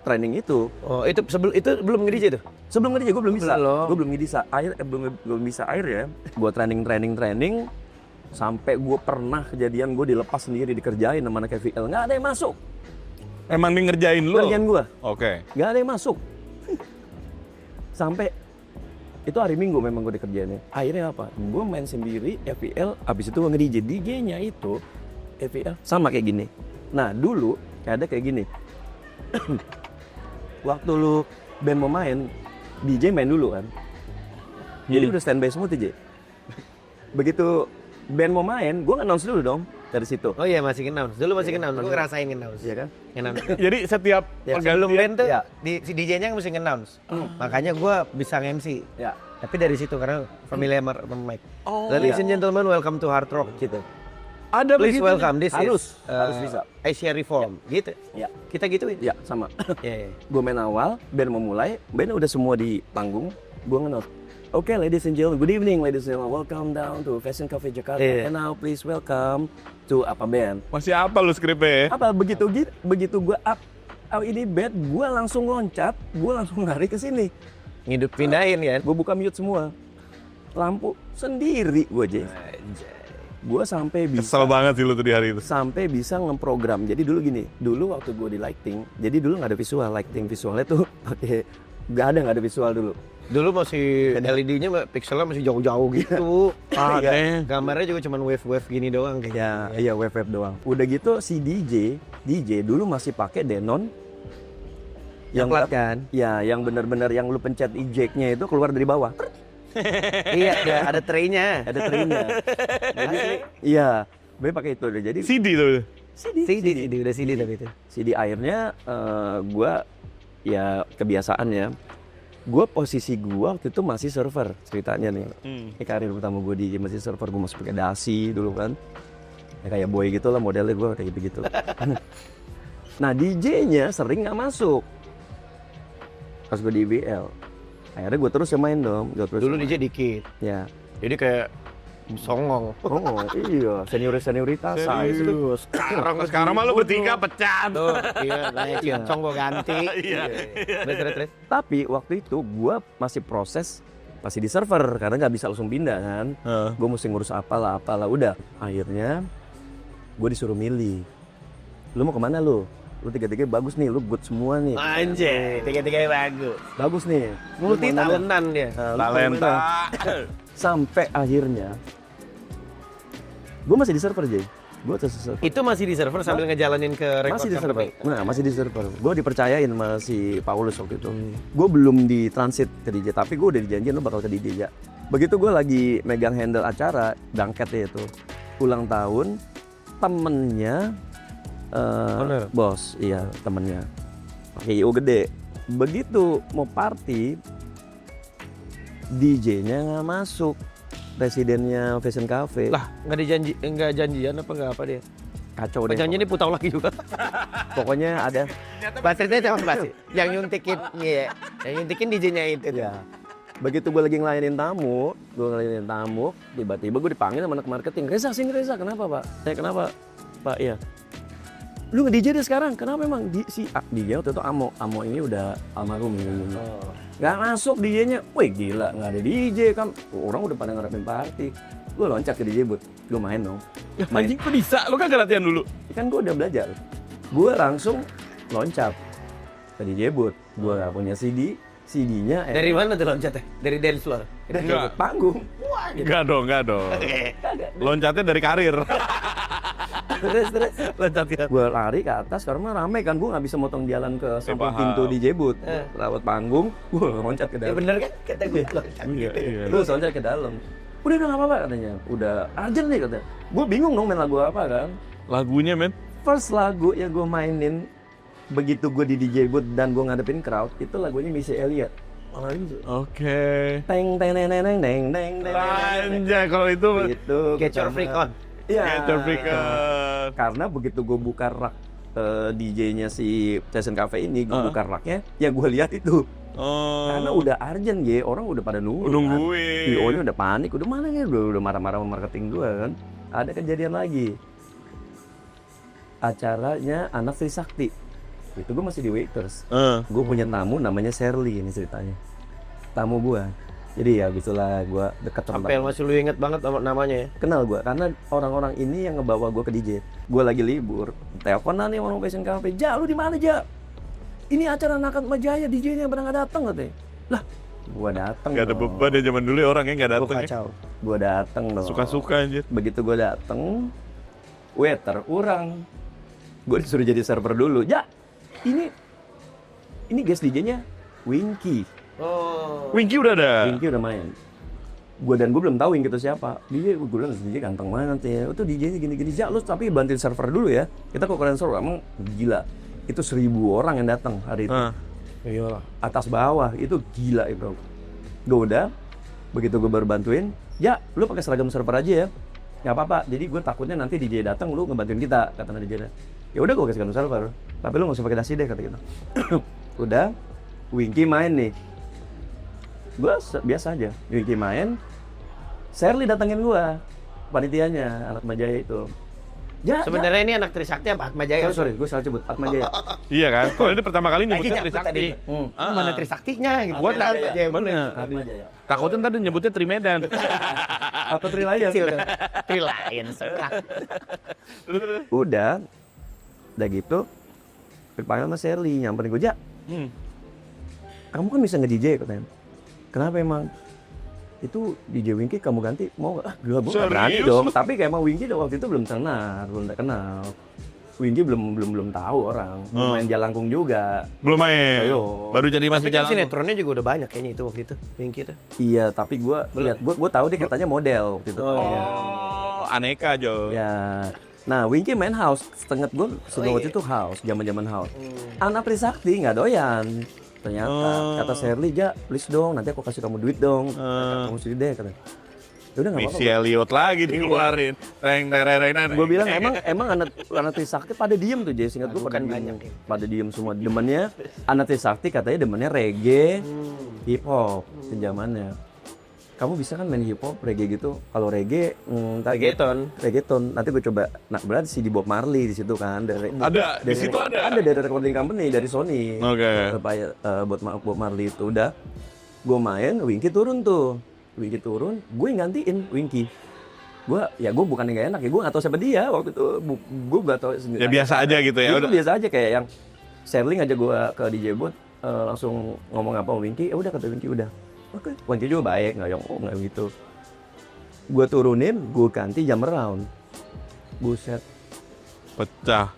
Speaker 3: training itu.
Speaker 2: Oh, itu belum nge-DJ tuh.
Speaker 3: Sebelum nge-DJ gue belum bisa.
Speaker 2: Belum.
Speaker 3: Gue belum bisa air, belum bisa air ya. Gue training sampai gue pernah kejadian gue dilepas sendiri dikerjain sama anak KVL. Nggak ada yang masuk.
Speaker 4: Emang dia ngerjain lu?
Speaker 3: Kerjaan gue.
Speaker 4: Oke.
Speaker 3: Nggak ada yang masuk. Sampai itu hari Minggu memang gue dikerjainnya. Akhirnya apa? Gue main sendiri FPL. Abis itu gue nge-DJ. DJ-nya itu FPL sama kayak gini. Nah dulu kayak ada kayak gini. Waktu lu band mau main, DJ main dulu kan. Jadi udah standby semua DJ. Begitu band mau main, gue nge-announce dulu dong dari situ.
Speaker 2: Oh iya masih nge-announce. Dulu masih nge-announce. Gue ngerasain nge-announce.
Speaker 3: Iya kan?
Speaker 2: Nge-announce.
Speaker 4: Jadi setiap
Speaker 2: Sebelum band tuh
Speaker 3: Ya.
Speaker 2: si DJ-nya mesti nge-announce. Makanya gue bisa nge-MC.
Speaker 3: Ya.
Speaker 2: Tapi dari situ karena familiar sama mic.
Speaker 1: Oh,
Speaker 2: Ladies and gentlemen, welcome to Hard Rock gitu.
Speaker 1: ada
Speaker 2: Please
Speaker 1: begitu.
Speaker 2: welcome, this
Speaker 3: Harus
Speaker 2: is
Speaker 3: bisa.
Speaker 2: Asia Reform gitu.
Speaker 3: Ya,
Speaker 2: Kita gituin.
Speaker 3: ya sama.
Speaker 2: Iya.
Speaker 3: Gue main awal, band mau mulai, band udah semua di panggung, gue nge-note. Oke, ladies and gentlemen, good evening ladies and gentlemen, welcome down to Fashion Cafe Jakarta.
Speaker 2: Iya.
Speaker 3: And now please welcome to apa band.
Speaker 4: Masih apa lu skripnya?
Speaker 3: Apa begitu gue up, ini band, gue langsung loncat, gue langsung lari ke sini.
Speaker 2: Ngidup pindahin kan.
Speaker 3: Gue buka mute semua, lampu sendiri gue aja. Gue sampai
Speaker 4: Kesel
Speaker 3: bisa
Speaker 4: banget sih lu tuh di hari itu.
Speaker 3: ngeprogram. Jadi dulu gini, dulu waktu gue di lighting, jadi dulu nggak ada visual, lighting visualnya tuh pakai nggak ada visual dulu.
Speaker 2: Dulu masih LED-nya pixelnya masih jauh-jauh gitu.
Speaker 1: Aneh.
Speaker 2: Gambarnya juga cuma wave-wave gini doang kayak.
Speaker 3: Ya, iya wave doang. Udah gitu si DJ dulu masih pakai Denon
Speaker 2: Yang plat kan?
Speaker 3: Ya, yang benar-benar yang lu pencet eject-nya itu keluar dari bawah.
Speaker 2: Iya, ada tray-nya.
Speaker 3: Ada tray-nya. Jadi iya, gue pakai itu deh. Jadi
Speaker 4: CD tuh.
Speaker 2: CD udah CD tapi itu.
Speaker 3: CD airnya gua ya kebiasaan ya. Gua posisi gua waktu itu masih server ceritanya nih. Ini karir pertama gue di masih server, gue masih pakai dasi dulu kan. Ya kayak boy gitu lah modelnya gue kayak gitu-gitu. Nah DJ-nya sering nggak masuk pas gue di IBL. Akhirnya gue terus yang main dong.
Speaker 2: Dulu DJ dikit.
Speaker 3: Ya.
Speaker 2: Jadi kayak songong.
Speaker 3: Oh iya, senioritas.
Speaker 4: Serius. Sekarang mah lu bertiga pecat.
Speaker 2: Tuh, iya, naik cincong gua ganti.
Speaker 4: Iya.
Speaker 2: Terus.
Speaker 3: Tapi waktu itu gue masih proses masih di server karena nggak bisa langsung pindah kan. Gue mesti ngurus apalah. Udah. Akhirnya gue disuruh milih. Lu mau kemana lu? Lu tiga-tiga bagus nih, lu good semua nih.
Speaker 2: Anjay, tiga-tiganya bagus.
Speaker 3: Bagus nih.
Speaker 2: Multi talentan dia.
Speaker 3: Nah, lu
Speaker 4: Talenta.
Speaker 3: kemana? Sampai akhirnya gue masih di server Jay. Gue terus di server.
Speaker 2: Itu masih di server sambil ngejalanin ke record
Speaker 3: Masih di server.
Speaker 2: company.
Speaker 3: Nah, masih di server. Gue dipercayain sama si Paulus waktu itu. Gue belum di transit ke DJ, tapi gue udah dijanjiin lu bakal ke DJ ya. Begitu gue lagi megang handle acara, dangketnya itu. Ulang tahun, temennya
Speaker 2: Owner.
Speaker 3: bos, iya temennya. Pakai IO gede. Begitu mau party, DJ-nya nggak masuk. Presidennya Fashion Cafe.
Speaker 2: Lah, nggak janjian apa dia?
Speaker 3: Kacau deh.
Speaker 2: Janji ini putau lagi juga.
Speaker 3: Pokoknya ada.
Speaker 2: Basisnya sama basis. Yang nyuntikin, iya. Yang nyuntikin DJ-nya itu.
Speaker 3: Ya. Begitu gue lagi ngelayanin tamu, tiba-tiba gue dipanggil sama anak marketing. Reza, sini Reza, kenapa Pak? Kenapa Pak? Iya. Lu nge-DJ deh sekarang, kenapa emang? DJ waktu itu Amo ini udah almarhum. Gak masuk DJ-nya, wih gila, gak ada DJ kan. Orang udah pada ngarepin party. Gue loncat ke DJ booth, gue main dong.
Speaker 1: Ya, anjing kok bisa? Lu kan latihan dulu.
Speaker 3: Kan gue udah belajar. Gue langsung loncat ke DJ booth. Gue gak punya CD-nya
Speaker 2: Dari mana tuh loncatnya? Dari dance floor.
Speaker 3: dari
Speaker 4: Enggak.
Speaker 3: panggung.
Speaker 4: Enggak dong. Loncatnya dari karir.
Speaker 2: Terus loncatnya.
Speaker 3: Gue lari ke atas karena mah rame kan, gue nggak bisa motong jalan ke samping
Speaker 4: paham.
Speaker 3: pintu DJ booth. Lewat panggung, gue loncat ke
Speaker 2: Ya
Speaker 3: dalam.
Speaker 2: bener kan? Kata gue loncat.
Speaker 3: Gue loncat ke dalam. Udah nggak apa-apa katanya. Udah urgent nih katanya. Gue bingung dong main lagu apa kan.
Speaker 4: Lagunya men.
Speaker 3: First lagu yang gue mainin begitu gue di DJ booth dan gue ngadepin crowd itu lagunya Missy Elliott.
Speaker 4: Oke.
Speaker 3: Teng teng teng teng teng teng teng teng.
Speaker 4: Anjay kalau itu
Speaker 3: Itu
Speaker 2: Get your freak on.
Speaker 3: Iya.
Speaker 4: Get your freak on.
Speaker 3: Karena begitu gue buka rak DJ-nya si Fashion Cafe ini, gue buka raknya, ya gue lihat itu.
Speaker 4: Oh.
Speaker 3: Karena udah urgent ya, orang udah pada
Speaker 4: Nungguin.
Speaker 3: PO-nya udah panik, udah mana ya, udah marah-marah sama marketing gue kan. Ada kejadian lagi. Acaranya Anak Trisakti. Itu gue masih di waiters. Gue punya tamu namanya Shirley ini ceritanya. Tamu gue. Jadi ya gitulah gue dekat
Speaker 2: Sampai masih lu inget banget namanya ya.
Speaker 3: kenal gue karena orang-orang ini yang ngebawa gue ke DJ. Gue lagi libur, teleponan nih orang Fashion Cafe. Ja, lu di mana Ja? Ini acara Anak Majaya, DJ-nya pernah nggak datang katanya. Lah, gue datang.
Speaker 4: Gak ada beban ya zaman dulu ya orangnya gak
Speaker 3: Gue
Speaker 4: datang ya.
Speaker 3: kacau. Gue datang dong.
Speaker 4: Suka-suka anjir.
Speaker 3: Begitu gue datang, waiter orang. Gue disuruh jadi server dulu. Ja, ini guest DJ-nya Winky.
Speaker 2: Oh.
Speaker 4: Winky udah ada.
Speaker 3: Winky udah main. Gue belum tahu Winky itu siapa. Gue bilang DJ ganteng banget ya. Itu DJ-nya gini-gini. Ja, lu tapi bantuin server dulu ya. Kita kok kalian server emang gila. Itu 1.000 orang yang datang hari itu.
Speaker 2: Iyalah.
Speaker 3: Atas bawah itu gila itu. Gue udah Begitu gue baru bantuin, ya lu pakai seragam server aja ya. Nggak apa-apa. Jadi gue takutnya nanti DJ datang lu ngebantuin kita, kata DJ. Ya udah gue kasih seragam server. Tapi lu nggak usah pakai dasi deh, kata gitu. Udah, Winky main nih. Gue biasa aja. Winky main. Sherly datengin gue, panitianya, anak Majaya itu. Ya,
Speaker 2: Sebenarnya ini anak Trisakti apa Atma Jaya?
Speaker 3: sorry, gue salah sebut Atma Jaya.
Speaker 4: Iya kan? Kalau ini pertama kali
Speaker 2: Lagi
Speaker 4: nyebutnya
Speaker 2: nyebut tadi.
Speaker 4: Trisakti.
Speaker 2: Mana Trisaktinya gitu.
Speaker 4: Gua
Speaker 2: Atma Jaya.
Speaker 4: bener.
Speaker 3: Atma Jaya.
Speaker 4: Takutnya ntar dia nyebutnya Trimedan.
Speaker 3: Apa Trilayan?
Speaker 2: Kecil. Trilayan serak.
Speaker 3: Udah gitu, dipanggil sama Sherly, nyamperin gue, kamu kan bisa nge-DJ katanya. Kenapa emang? Itu DJ Winky kamu ganti, mau nggak? Gue nggak berani
Speaker 4: Serius?
Speaker 3: dong. Tapi kayak emang Winky waktu itu belum kenal. Winky belum tahu orang. Belum main jalangkung juga.
Speaker 4: Belum main.
Speaker 3: Ayo.
Speaker 4: Baru jadi masuk
Speaker 2: Tapi kan
Speaker 4: jalan.
Speaker 2: sinetronnya juga udah banyak kayaknya itu waktu itu. Winky tuh.
Speaker 3: Iya, tapi gue lihat, gue tahu dia katanya model waktu itu.
Speaker 4: Oh, aneka Jo.
Speaker 3: Ya. Nah, Winky main house. Setengah gue waktu itu house, zaman house. Anak Trisakti nggak doyan. Ternyata kata Sherly, "Ja, please dong, nanti aku kasih kamu duit dong." Kamu sini deh katanya. Ya udah nggak
Speaker 4: Missy
Speaker 3: apa-apa.
Speaker 4: Elliott lagi dikeluarin. Reng.
Speaker 3: Gue bilang emang anak Trisakti pada diem tuh, Jay. Singkat gue pada
Speaker 2: Bukan
Speaker 3: diem.
Speaker 2: banyak ya.
Speaker 3: Pada diem semua. Demennya anak Trisakti katanya demennya reggae, hip hop zamannya. Kamu bisa kan main hip hop, reggae gitu. Kalau reggae, reggaeton. Nanti gue coba. Nah, berarti si di Bob Marley di situ kan.
Speaker 4: Ada, di situ ada.
Speaker 3: Ada dari recording company, dari Sony.
Speaker 4: Oke.
Speaker 3: Buat Bob Marley itu udah. Gue main, Winky turun tuh. Gue yang gantiin Winky. Gue bukan yang gak enak ya, gue gak tahu siapa dia waktu itu. Gue gak tahu.
Speaker 4: Ya biasa aja gitu ya.
Speaker 3: Itu
Speaker 4: Udah.
Speaker 3: biasa aja kayak yang Sherly ngajak gue ke DJ booth, langsung ngomong apa sama Winky, udah kata Winky udah. Oke, Winky juga baik, nggak gitu. Gue turunin, gue ganti jam round. Buset,
Speaker 4: Pecah.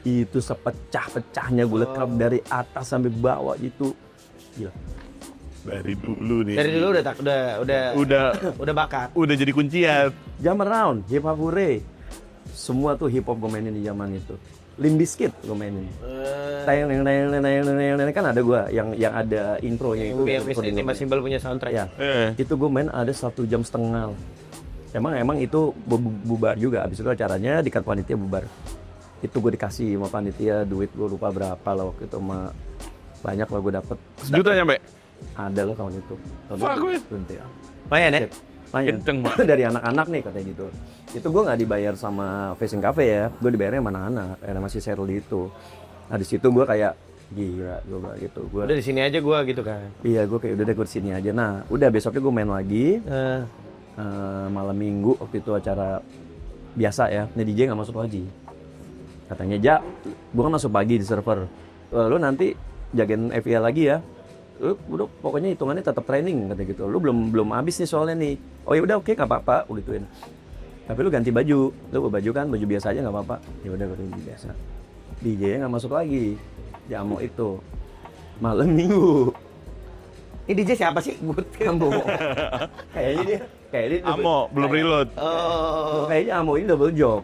Speaker 3: itu sepecah-pecahnya gue lekap dari atas sampai bawah gitu. Gila.
Speaker 4: Dari dulu nih.
Speaker 2: Dari dulu udah bakat.
Speaker 4: Udah jadi kuncian.
Speaker 3: Jam round, hip hop hooray. Semua tuh hip hop gue mainin di zaman itu. Limp Bizkit gue mainin. Kan ada gue yang ada intronya itu.
Speaker 2: Ini Mas Simbal punya soundtrack.
Speaker 3: Ya, itu gue main ada 1,5 jam. Emang itu bubar juga. Abis itu acaranya di panitia bubar. Itu gue dikasih sama panitia duit, gue lupa berapa lah waktu itu, sama banyak lah gue dapet.
Speaker 4: Sejuta nyampe?
Speaker 3: Ada lah tahun itu.
Speaker 4: Fuck, weh.
Speaker 2: Lumayan ya?
Speaker 3: Lumayan.
Speaker 4: Kenceng, Mak.
Speaker 3: Dari anak-anak nih katanya gitu. Itu gue nggak dibayar sama Facing Cafe ya, gue dibayarnya sama anak-anak, karena masih Sherly itu. Nah di situ gue kayak gila, gue bilang gitu.
Speaker 2: Udah di sini aja gua gitu kan.
Speaker 3: Iya, gue kayak udah deh gue di sini aja. Nah, udah besoknya gue main lagi. Malam minggu waktu itu acara biasa ya, nih DJ nggak masuk lagi. Katanya, "Ja, gue kan masuk pagi di server. Lu nanti jagain FIA lagi ya. Lu udah pokoknya hitungannya tetap training," katanya gitu. "Lu belum habis nih soalnya nih." "Oh ya udah, oke, nggak apa-apa," gue gituin. "Tapi lu ganti baju. Lu baju kan baju biasa aja nggak apa-apa." Ya udah, gue baju biasa. DJ nggak masuk lagi. Jamo itu malam minggu.
Speaker 2: Ini DJ siapa sih?
Speaker 3: Ambo. Kayaknya dia
Speaker 4: Amo, belum reload.
Speaker 2: Oh.
Speaker 3: kayaknya Amo ini double job.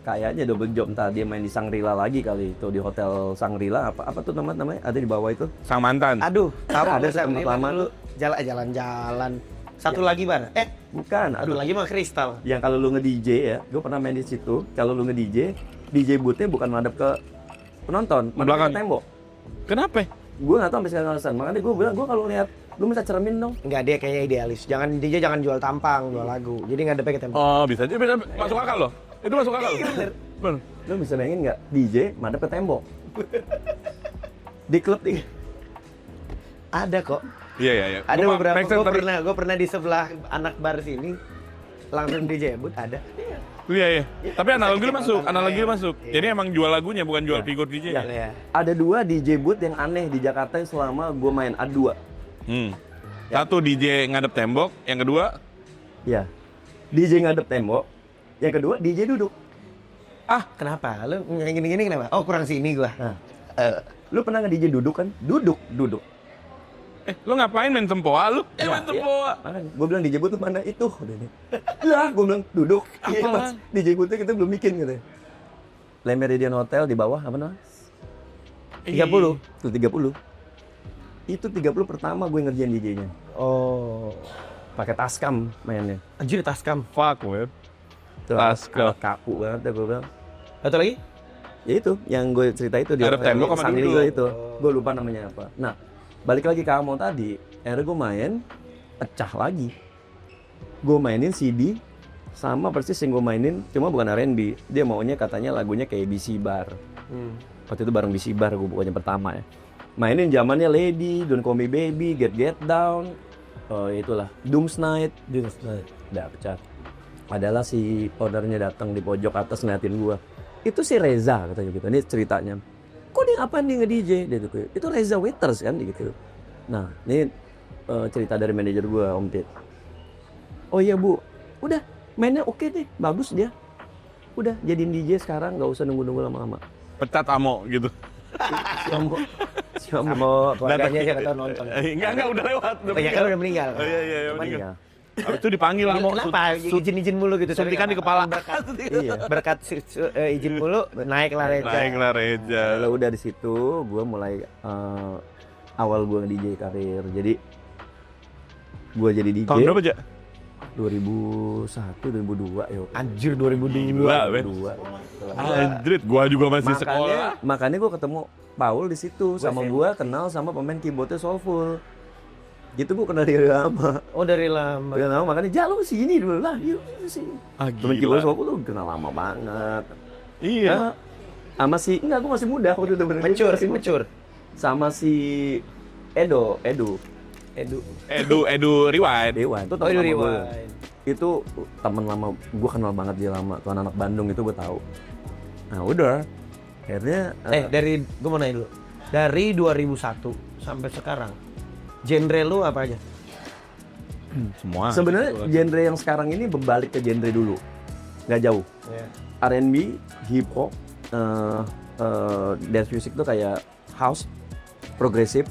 Speaker 3: Kayaknya double job, entah dia main di Sangrila lagi kali itu, di hotel Sangrila apa tuh namanya ada di bawah itu.
Speaker 4: Sang mantan.
Speaker 2: Aduh, tahu
Speaker 3: Ada
Speaker 2: Sam,
Speaker 3: tempat
Speaker 2: ini
Speaker 3: lama
Speaker 2: dulu.
Speaker 3: tuh.
Speaker 2: Jalan-jalan. Satu lagi Bar.
Speaker 3: Bukan,
Speaker 2: Satu lagi mah Kristal.
Speaker 3: yang kalau lu nge-DJ ya, gue pernah main di situ. Kalau lu nge-DJ, DJ boothnya bukan madep ke penonton, madep
Speaker 4: Belakang.
Speaker 3: ke tembok.
Speaker 4: Kenapa?
Speaker 3: Gue nggak tahu sampai sekarang alasan. Makanya gue bilang, gue kalau lihat lu minta cermin dong.
Speaker 2: Enggak, dia kayaknya idealis. Jangan DJ jangan jual tampang, jual lagu. Jadi ngadepnya ke tembok.
Speaker 4: Oh, bisa aja. Masuk akal loh. Itu masuk akal. Bener.
Speaker 3: Lu bisa bayangin nggak DJ madep ke tembok di klub nih?
Speaker 2: Ada kok.
Speaker 4: Iya.
Speaker 2: Ada
Speaker 4: Gua
Speaker 2: beberapa.
Speaker 4: make sense, tapi-
Speaker 2: Gue pernah di sebelah anak bar sini. Langsung DJ but ada.
Speaker 4: Iya. Tapi analogi lu masuk,
Speaker 2: Iya.
Speaker 4: analogi lu masuk. Jadi emang jual lagunya bukan jual
Speaker 3: Iya.
Speaker 4: figur DJ.
Speaker 2: Iya.
Speaker 3: Ada 2 DJ booth yang aneh di Jakarta selama gue main, ada 2.
Speaker 4: Satu DJ ngadep tembok, yang kedua
Speaker 3: Ya, DJ ngadep tembok, yang kedua DJ duduk.
Speaker 2: Kenapa? Lu yang gini-gini kenapa? Oh, kurang sini gua.
Speaker 3: Nah, lu pernah nggak DJ duduk kan? Duduk.
Speaker 4: lu ngapain main tempoa lu?
Speaker 3: Iya,
Speaker 4: Main tempoa.
Speaker 3: Makanya gue bilang DJ booth tuh mana itu? Lah, gue bilang duduk. Iya,
Speaker 4: Apaan?
Speaker 3: Mas. DJ boothnya kita belum bikin gitu. Le Meridian Hotel di bawah apa namanya?
Speaker 2: 30.
Speaker 3: Itu 30. Itu 30 pertama gue ngerjain DJ-nya.
Speaker 2: Oh.
Speaker 3: pakai Tascam mainnya.
Speaker 2: Anjir Tascam.
Speaker 4: Fuck, man.
Speaker 3: Tuh,
Speaker 4: Tascam.
Speaker 3: alat kaku banget ya gue bilang.
Speaker 2: Satu lagi?
Speaker 3: Ya itu yang gue cerita itu
Speaker 4: Ada tembok sama
Speaker 3: Sandi
Speaker 4: duduk.
Speaker 3: gue itu. Gue lupa namanya apa. Nah, balik lagi ke Amo tadi. Akhirnya gue main, pecah lagi. Gue mainin CD sama persis yang gue mainin, cuma bukan R&B. Dia maunya katanya lagunya kayak BC Bar. Waktu itu bareng BC Bar gue bukannya pertama ya. Mainin zamannya Lady, Don't Call Me Baby, Get Down, itulah Doom's Night. Udah pecah. Adalah si ownernya datang di pojok atas ngeliatin gua. Itu si Reza katanya gitu. Ini ceritanya. Kok dia ngapain dia nge-DJ? Dia gitu. Itu Reza Waiters kan gitu. Nah, ini cerita dari manajer gua, Om Tit. Oh iya Bu, udah mainnya oke deh, bagus dia. Udah jadiin DJ sekarang, nggak usah nunggu-nunggu lama-lama.
Speaker 4: Pecat Amo gitu.
Speaker 3: Si Om
Speaker 2: Mau keluarganya siapa tahu nonton.
Speaker 4: Enggak, udah lewat.
Speaker 2: Banyak kan udah meninggal.
Speaker 4: Oh, iya,
Speaker 3: Cuman
Speaker 4: meninggal.
Speaker 3: ya,
Speaker 4: Habis itu dipanggil Amo.
Speaker 2: Kenapa izin mulu gitu?
Speaker 4: suntikan di kepala.
Speaker 3: iya.
Speaker 2: Berkat izin mulu naik lah Reja.
Speaker 4: Naiklah Reja.
Speaker 3: Lalu udah di situ gue mulai awal gue nge-DJ karir. Jadi gue jadi DJ
Speaker 4: Tahun berapa, Ja?
Speaker 3: 2001 2002 yuk.
Speaker 2: Anjir 2002.
Speaker 4: Gila, Ben.
Speaker 3: 2002.
Speaker 4: Anjrit, gua juga masih sekolah.
Speaker 3: Makanya gue ketemu Paul di situ sama
Speaker 2: SMP.
Speaker 3: gue kenal sama pemain keyboardnya Soulful. Gitu gue kenal dia lama.
Speaker 2: Oh dari lama.
Speaker 3: Udah lama makanya jalan sini dulu lah. Yuk sini. Pemain keyboard
Speaker 4: Gila.
Speaker 3: Soulful tuh kenal lama banget.
Speaker 4: Iya.
Speaker 3: Nah, sama si enggak gue masih muda waktu itu bener.
Speaker 2: Mature.
Speaker 3: Sama si Edu
Speaker 4: Edu Rewind.
Speaker 3: Dewan itu
Speaker 2: Oh
Speaker 3: teman
Speaker 2: itu
Speaker 3: lama gue.
Speaker 2: rewind.
Speaker 3: Itu teman lama gue kenal banget dia lama tuh anak Bandung itu gue tahu. Nah udah akhirnya
Speaker 2: Dari gue mau nanya dulu. Dari 2001 sampai sekarang, genre lu apa aja?
Speaker 4: Semua.
Speaker 3: sebenarnya genre yang sekarang ini berbalik ke genre dulu nggak jauh.
Speaker 2: Ya.
Speaker 3: R&B, hip hop, dance music tuh kayak house, progresif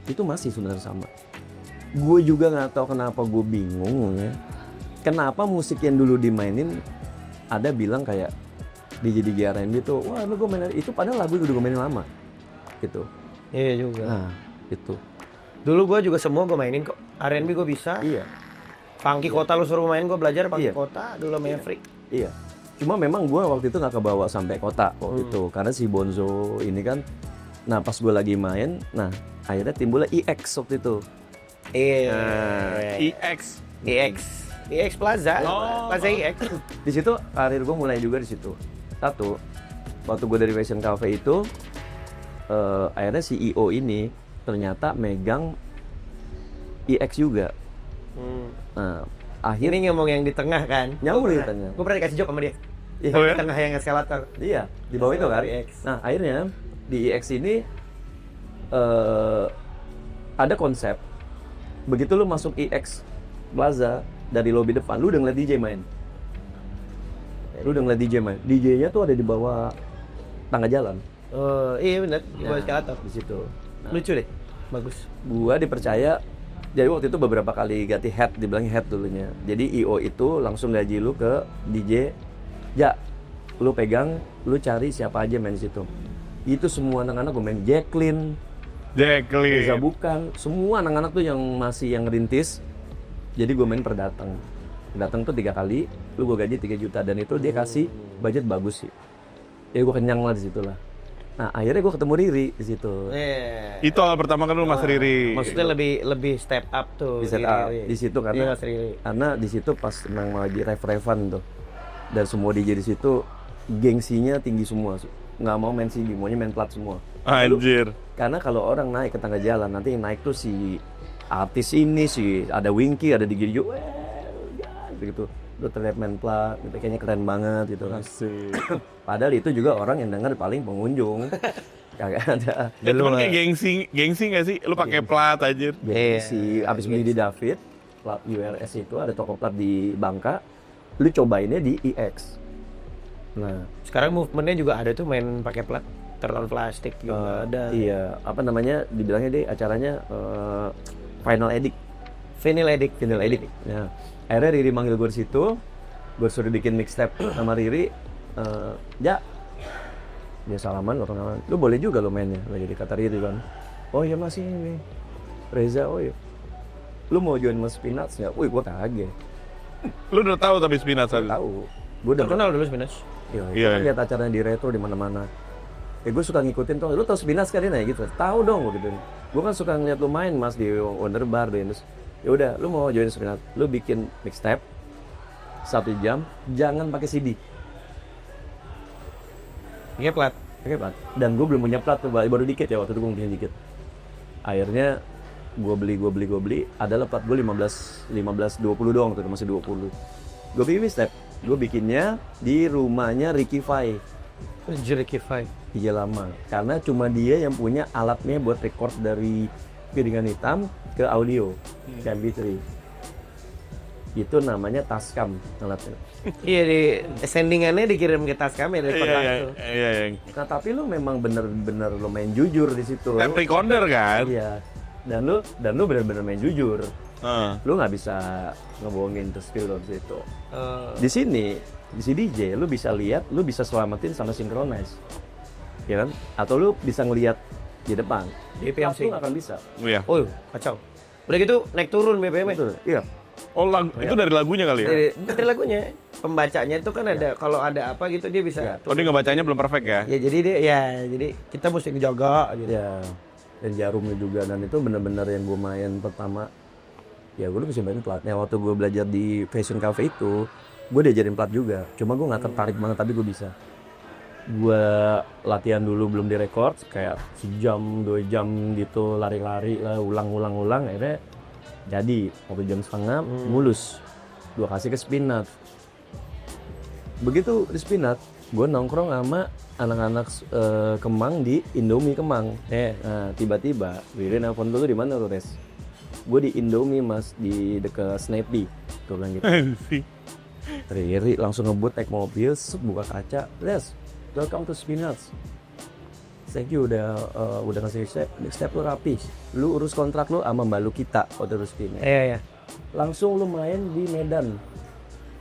Speaker 3: itu masih sebenarnya sama. Gue juga nggak tahu kenapa gue bingung ya. Kenapa musik yang dulu dimainin ada bilang kayak DJ R&B tuh, wah lu gue mainin itu padahal lagu udah gue mainin lama, gitu.
Speaker 2: Iya juga.
Speaker 3: Nah, itu.
Speaker 2: Dulu gue juga semua gue mainin kok. R&B gue bisa.
Speaker 3: Iya,
Speaker 2: Funky Kota lu suruh main gue belajar Funky
Speaker 3: Iya.
Speaker 2: Kota dulu Maverick.
Speaker 3: iya. Cuma memang gue waktu itu nggak kebawa sampai kota waktu itu, karena si Bonzo ini kan. Nah pas gue lagi main, nah akhirnya timbullah EX waktu itu.
Speaker 2: Iya.
Speaker 4: EX.
Speaker 2: EX Plaza.
Speaker 4: Oh.
Speaker 2: Plaza EX.
Speaker 3: Di situ karir gue mulai juga di situ. Satu, waktu gue dari Fashion Cafe itu, akhirnya CEO ini ternyata megang EX juga. Nah, akhirnya
Speaker 2: Ini ngomong yang di tengah kan?
Speaker 3: nyambung di tengah.
Speaker 2: Gue pernah dikasih job sama dia.
Speaker 3: Iya.
Speaker 4: Oh, ya?
Speaker 2: Di tengah yang eskalator.
Speaker 3: Iya, di bawah itu kan.
Speaker 2: EX.
Speaker 3: Nah, akhirnya di EX ini ada konsep. Begitu lu masuk EX Plaza dari lobi depan, lu udah ngeliat DJ main. DJ-nya tuh ada di bawah tangga jalan.
Speaker 2: Oh iya benar. Di bawah
Speaker 3: Nah,
Speaker 2: eskalator.
Speaker 3: di situ.
Speaker 2: Lucu deh. Bagus.
Speaker 3: Gua dipercaya, jadi waktu itu beberapa kali ganti head, dibilangnya head dulunya. Jadi IO itu langsung gaji lu ke DJ, ya lu pegang, lu cari siapa aja main di situ. Itu semua anak-anak gue main Jacqueline, Reza
Speaker 4: Jacqueline.
Speaker 3: Bukan, semua anak-anak tuh yang masih yang rintis. Jadi gue main per datang. Datang tuh 3 kali, lu gue gaji 3 juta dan itu dia kasih budget bagus sih. Ya gue kenyang lah di situ lah. Nah akhirnya gue ketemu Riri di situ.
Speaker 2: Iya.
Speaker 4: Itu awal pertama kan lu Mas Riri.
Speaker 2: Maksudnya lebih step up tuh.
Speaker 3: Di setup
Speaker 2: Riri.
Speaker 3: di situ
Speaker 2: Iya
Speaker 3: karena
Speaker 2: Mas Riri.
Speaker 3: di situ pas memang lagi rev-revan tuh. Dan semua DJ di situ gengsinya tinggi semua. Nggak mau main CD, maunya main plat semua.
Speaker 4: Anjir.
Speaker 3: Karena kalau orang naik ke tangga jalan, nanti yang naik tuh si artis ini, si ada Winky, ada Digi Dio, gitu. Lu terlihat main plat, gitu, kayaknya keren banget gitu kan. Padahal itu juga orang yang denger paling pengunjung. Kagak ada.
Speaker 4: Ya, cuman kayak gengsi nggak sih? Lu pakai plat anjir.
Speaker 3: Si abis beli di David, plat URS itu ada toko plat di Bangka, lu cobainnya di EX. Nah,
Speaker 2: Sekarang movementnya juga ada tuh main pakai plat. Terlalu plastik juga ada.
Speaker 3: iya, apa namanya? Dibilangnya deh acaranya Final Edit.
Speaker 2: Vinyl edit.
Speaker 3: Ya. Akhirnya Riri manggil gue di situ, gue suruh bikin mixtape sama Riri. Ya, dia salaman, gue kenalan. Lu boleh juga lo mainnya, lo jadi kata Riri kan. Oh iya masih ini, Reza, oh iya. lu mau join Mas Peanuts nggak? Wih, gue kaget.
Speaker 4: Lu udah tahu tapi Spinach
Speaker 3: Gue
Speaker 4: tadi.
Speaker 3: tahu. Gue udah
Speaker 2: Terkenal dulu Spinach.
Speaker 3: Iya,
Speaker 4: Iya,
Speaker 3: kan
Speaker 4: iya.
Speaker 3: lihat acaranya di retro di mana-mana. Gue suka ngikutin tuh. Lu tau Spinach kan ya gitu? Tahu dong gue gitu. Gue kan suka ngeliat lu main Mas di Wonder Bar di Indus. Ya udah, lu mau join Spinach, lu bikin mixtape 1 jam, jangan pakai CD.
Speaker 2: Iya plat.
Speaker 3: Pakai plat. Dan gue belum punya plat tuh, baru dikit ya waktu itu gue punya dikit. Akhirnya gue beli. Adalah plat gue 15 20 doang tuh, masih 20. Gue bikin mixtape. Gue bikinnya di rumahnya Ricky Fay.
Speaker 2: Jericky Five.
Speaker 3: Iya lama, karena cuma dia yang punya alatnya buat record dari piringan hitam ke audio, ke MP3. Itu namanya Tascam alatnya.
Speaker 2: Iya di sendingannya dikirim ke Tascam ya dari kota itu.
Speaker 4: Iya.
Speaker 3: Nah tapi lu memang bener-bener lo main jujur di situ.
Speaker 4: Tape recorder kan?
Speaker 3: Iya. Dan lu bener-bener main jujur.
Speaker 4: Heeh.
Speaker 3: Lu nggak bisa ngebohongin tuh skill lo di situ.
Speaker 2: Eh,
Speaker 3: Di sini, di CDJ lu bisa lihat, lu bisa selamatin sama synchronize. Ya kan? Atau lu bisa ngelihat di depan.
Speaker 2: Di PMC.
Speaker 3: Lu nggak akan bisa.
Speaker 4: Iya.
Speaker 2: oh kacau. Udah gitu naik turun BPM-nya.
Speaker 3: Betul. Iya.
Speaker 4: Oh, itu dari lagunya kali ya?
Speaker 2: Dari lagunya, pembacanya itu kan ada kalau ada apa gitu dia bisa.
Speaker 4: Oh, dia ngebacanya belum perfect ya?
Speaker 2: Ya jadi jadi kita mesti ngejaga gitu.
Speaker 3: Ya, dan jarumnya juga, dan itu benar-benar yang gue main pertama. Ya gue bisa main platnya. Waktu gue belajar di Fashion Cafe itu, gue diajarin plat juga. Cuma gue nggak tertarik banget, tapi gue bisa. Gue latihan dulu belum direkord, kayak sejam 2 jam gitu, lari-lari lah, ulang. Akhirnya jadi 1 jam setengah mulus. Gue kasih ke Spinach. Begitu di Spinach, gue nongkrong sama anak-anak Kemang di Indomie Kemang. Nah, tiba-tiba Riri nelfon dulu, di mana lu, Res? Gue di Indomie Mas, di dekat Snappy. Gue bilang gitu. Riri langsung ngebut naik mobil, buka kaca, Res, welcome to Spinach. Thank you udah ngasih step lu rapi. Lu urus kontrak lu sama Mbak Lukita waktu urus Spinach.
Speaker 2: Iya.
Speaker 3: Langsung lu main di Medan.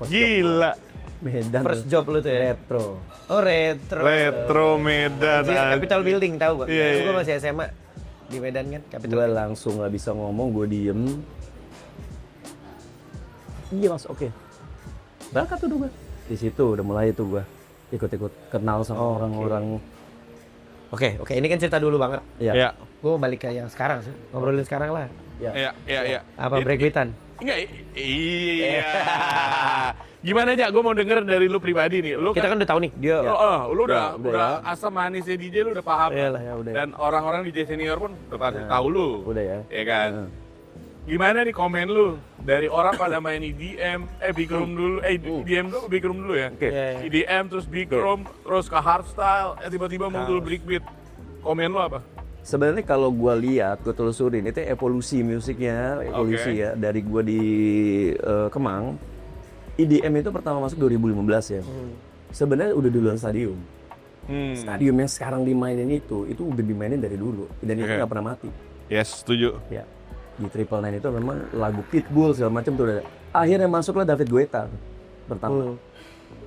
Speaker 4: Gila.
Speaker 3: Medan.
Speaker 2: First job lu tuh ya.
Speaker 3: Retro.
Speaker 2: Oh retro.
Speaker 4: Retro Medan.
Speaker 2: Di Capital Building tahu gua.
Speaker 4: Iya.
Speaker 2: Gua masih SMA di Medan kan Capital.
Speaker 3: Gue langsung nggak bisa ngomong, gue diem. Iya Mas, oke. Berangkat tuh gue. Di situ udah mulai tuh gue ikut-ikut kenal sama orang-orang.
Speaker 2: Oke, ini kan cerita dulu banget.
Speaker 3: Ya.
Speaker 4: Iya.
Speaker 2: Gua mau balik ke yang sekarang sih. Ngobrolin sekarang lah.
Speaker 4: Iya.
Speaker 2: Apa breakbeatan?
Speaker 4: Enggak, iya. Gimana aja? Gue mau denger dari lu pribadi nih. Lu
Speaker 2: Kita kan udah tahu nih dia.
Speaker 4: lu udah
Speaker 3: Udah
Speaker 4: asam manisnya DJ lu udah paham.
Speaker 2: Iyalah,
Speaker 3: ya udah.
Speaker 4: Dan orang-orang DJ senior pun udah pasti tahu lu.
Speaker 3: Udah ya.
Speaker 4: Ya kan? Gimana nih komen lu dari orang pada main EDM, Big Room dulu, EDM dulu, Big Room dulu ya?
Speaker 3: Oke.
Speaker 2: Iya.
Speaker 4: EDM terus Big Room, terus ke hardstyle, tiba-tiba muncul breakbeat. Komen lu apa?
Speaker 3: Sebenarnya kalau gue lihat, gue telusurin itu evolusi musiknya, evolusi ya dari gue di Kemang. EDM itu pertama masuk 2015 ya. Sebenarnya udah duluan Stadium. Stadium yang sekarang dimainin itu udah dimainin dari dulu, dan itu nggak pernah mati.
Speaker 4: Yes, setuju.
Speaker 3: Ya, di Triple Nine itu memang lagu Pitbull segala macam tuh udah. Akhirnya masuklah David Guetta pertama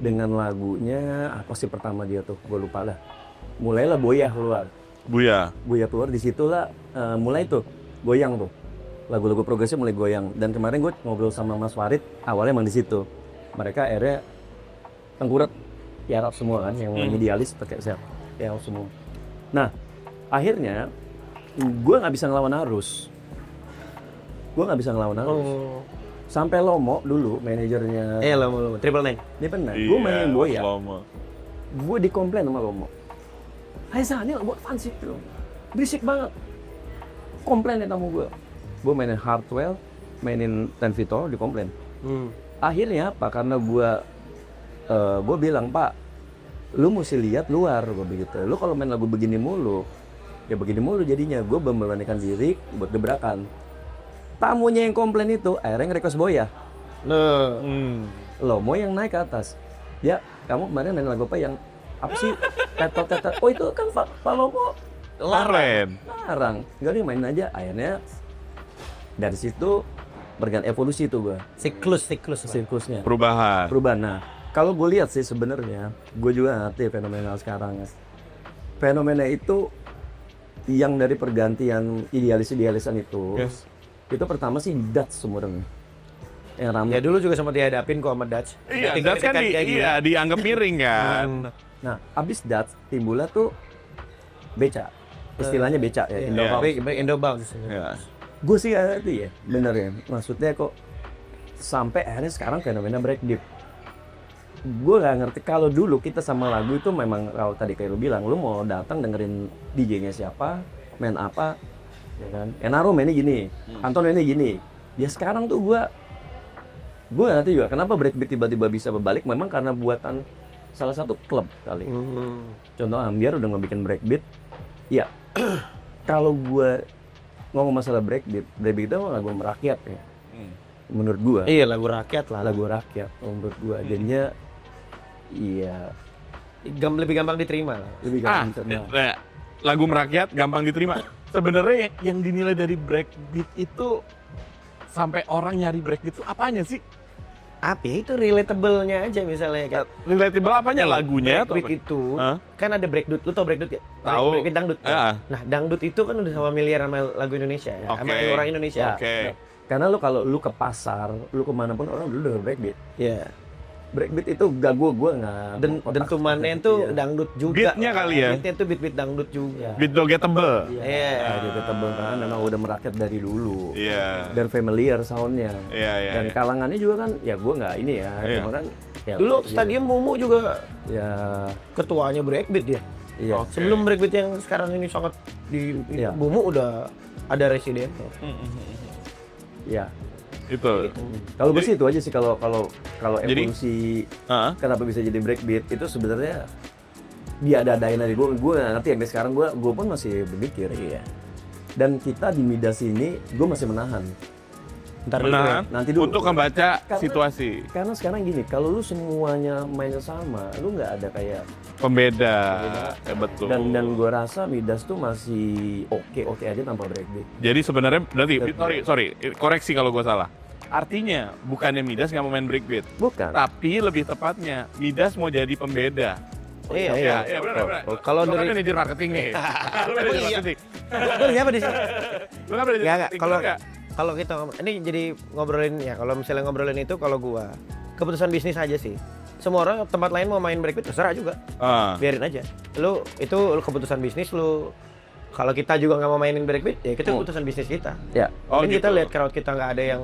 Speaker 3: dengan lagunya apa sih pertama dia tuh, gue lupa lah. Mulailah Boyah keluar. Buya keluar, di situlah mulai tuh goyang tuh, lagu-lagu progresif mulai goyang. Dan kemarin gue ngobrol sama Mas Farid, awalnya emang di situ. Mereka akhirnya tengkurap ya semua kan, yang idealis pakai siap ya semua. Nah akhirnya gue nggak bisa ngelawan arus. Sampai Lomo dulu manajernya.
Speaker 2: Lomo Triple Nine.
Speaker 3: Dia pernah. Gue mainin Boya.
Speaker 4: Lama.
Speaker 3: Gue dikomplain sama Lomo. Hai Zani, buat apaan sih? Berisik banget. Komplain ya tamu gue. Gue mainin Hardwell, mainin Ten Vito, dikomplain. Akhirnya apa? Karena gue bilang, Pak, lu mesti lihat luar, gue begitu. Lu kalau main lagu begini mulu, ya begini mulu jadinya. Gue memberanikan diri buat gebrakan. Tamunya yang komplain itu, akhirnya nge-request Boya. Lomo yang naik ke atas. Ya, kamu kemarin main lagu apa yang apa sih? Tetot. Oh itu kan Pak Lomo larang. Enggak nih, main aja. Akhirnya dari situ berganti evolusi itu gue. Siklusnya.
Speaker 4: Perubahan.
Speaker 3: Nah, kalau gue lihat sih sebenarnya, gue juga ngerti fenomena sekarang ya. Fenomena itu yang dari pergantian idealisan itu,
Speaker 4: Yes.
Speaker 3: Itu pertama sih Dutch sebenarnya. Yang ramai.
Speaker 2: Ya dulu juga sempat dihadapin kok sama Dutch.
Speaker 4: Iya,
Speaker 2: Ketika
Speaker 4: Dutch kan
Speaker 2: dekat kayak
Speaker 4: iya dianggap miring kan.
Speaker 3: Nah, abis Dutch timbulnya tuh beca. Istilahnya beca ya,
Speaker 2: Iya.
Speaker 3: Indobound.
Speaker 2: Indobound.
Speaker 4: Iya.
Speaker 3: Gue sih ngerti ya, bener ya. Maksudnya kok sampai akhirnya sekarang fenomena breakbeat. Gue nggak ngerti kalau dulu kita sama lagu itu memang kalau tadi kayak lu bilang, lu mau datang dengerin DJ-nya siapa, main apa, ya kan? Enaro mainnya gini, Anton mainnya gini. Ya sekarang tuh gue nggak ngerti juga kenapa breakbeat tiba-tiba bisa berbalik. Memang karena buatan salah satu klub kali. Contoh Ambiar udah ngebikin breakbeat. Ya, kalau gue ngomong masalah breakbeat itu lagu merakyat ya. Menurut gue.
Speaker 2: Iya, lagu rakyat lah.
Speaker 3: Lagu rakyat menurut gue. Jadinya, iya
Speaker 2: Lebih gampang diterima lah.
Speaker 3: lebih gampang.
Speaker 4: Lagu merakyat gampang diterima.
Speaker 1: Sebenarnya yang dinilai dari breakbeat itu sampai orang nyari breakbeat itu apanya sih?
Speaker 2: Apa ya, itu relatable-nya aja misalnya kan.
Speaker 4: Relatable apanya lagunya atau
Speaker 2: Breakbeat
Speaker 4: apa?
Speaker 2: itu
Speaker 4: Hah?
Speaker 2: kan ada breakbeat. Lu tau breakbeat ya?
Speaker 4: Tahu.
Speaker 2: Breakbeat dangdut. Kan?
Speaker 4: Ya.
Speaker 2: Nah, dangdut itu kan udah sama miliar sama lagu Indonesia ya. Sama
Speaker 4: Oke.
Speaker 2: orang Indonesia.
Speaker 4: Oke.
Speaker 3: Karena lu kalau lu ke pasar, lu kemanapun orang dulu denger breakbeat.
Speaker 2: Iya.
Speaker 3: Breakbeat itu gak gue nggak.
Speaker 2: Dentumannya itu dangdut juga.
Speaker 4: Beatnya kali ya?
Speaker 2: Beatnya itu beat dangdut juga.
Speaker 4: Beat Dogetable.
Speaker 2: Iya.
Speaker 3: Ya, dia tebel kan memang udah merakyat dari dulu.
Speaker 4: Iya.
Speaker 3: Dan familiar soundnya.
Speaker 4: Iya, iya.
Speaker 3: Dan
Speaker 4: iya.
Speaker 3: kalangannya juga kan, ya gue nggak ini ya.
Speaker 4: Iya.
Speaker 3: Cuma kan, ya,
Speaker 2: Dulu
Speaker 3: iya.
Speaker 2: Stadium Mumu juga
Speaker 3: Ya,
Speaker 2: ketuanya breakbeat dia.
Speaker 3: iya.
Speaker 4: Oke.
Speaker 2: Sebelum breakbeat yang sekarang ini sangat di
Speaker 3: Iya.
Speaker 2: Mumu udah ada residennya.
Speaker 3: Ya.
Speaker 4: Itu.
Speaker 3: Kalau gue sih itu aja sih kalau
Speaker 4: Jadi-
Speaker 3: evolusi
Speaker 4: Heeh.
Speaker 3: kenapa bisa jadi breakbeat itu sebenarnya dia ada-adain dari gue nggak ngerti sampai sekarang gue pun masih berpikir iya. Dan kita di Midas ini gue masih menahan
Speaker 2: Ntar dulu
Speaker 4: Menahan
Speaker 3: nanti dulu.
Speaker 4: untuk membaca
Speaker 3: Karena-
Speaker 4: situasi.
Speaker 3: karena sekarang gini kalau lu semuanya mainnya sama lu nggak ada kayak
Speaker 4: Pembeda. Ya, betul.
Speaker 3: dan gue rasa Midas tuh masih oke aja tanpa breakbeat.
Speaker 4: Jadi sebenarnya berarti sorry koreksi kalau gue salah. Artinya bukannya Midas nggak mau main breakbeat,
Speaker 3: Bukan.
Speaker 4: tapi lebih tepatnya Midas mau jadi pembeda.
Speaker 2: Iya,
Speaker 4: Iya, iya benar.
Speaker 2: Kalau
Speaker 4: Lu kan
Speaker 2: dari
Speaker 4: manajer marketing nih. Lu manajer
Speaker 2: iya.
Speaker 4: marketing.
Speaker 2: Lu siapa di sini?
Speaker 4: Lu kan manajer
Speaker 2: Enggak,
Speaker 4: marketing.
Speaker 2: kalau
Speaker 4: nggak?
Speaker 2: kalau kita ini jadi ngobrolin ya, kalau misalnya ngobrolin itu kalau gua keputusan bisnis aja sih. Semua orang tempat lain mau main breakbeat terserah juga.
Speaker 4: Ah,
Speaker 2: Biarin aja. Lu itu keputusan bisnis lu. Kalau kita juga nggak mau mainin breakbeat, ya itu keputusan bisnis kita.
Speaker 3: Ya.
Speaker 4: Oh,
Speaker 2: Mungkin kita
Speaker 4: gitu.
Speaker 2: lihat crowd kita nggak ada yang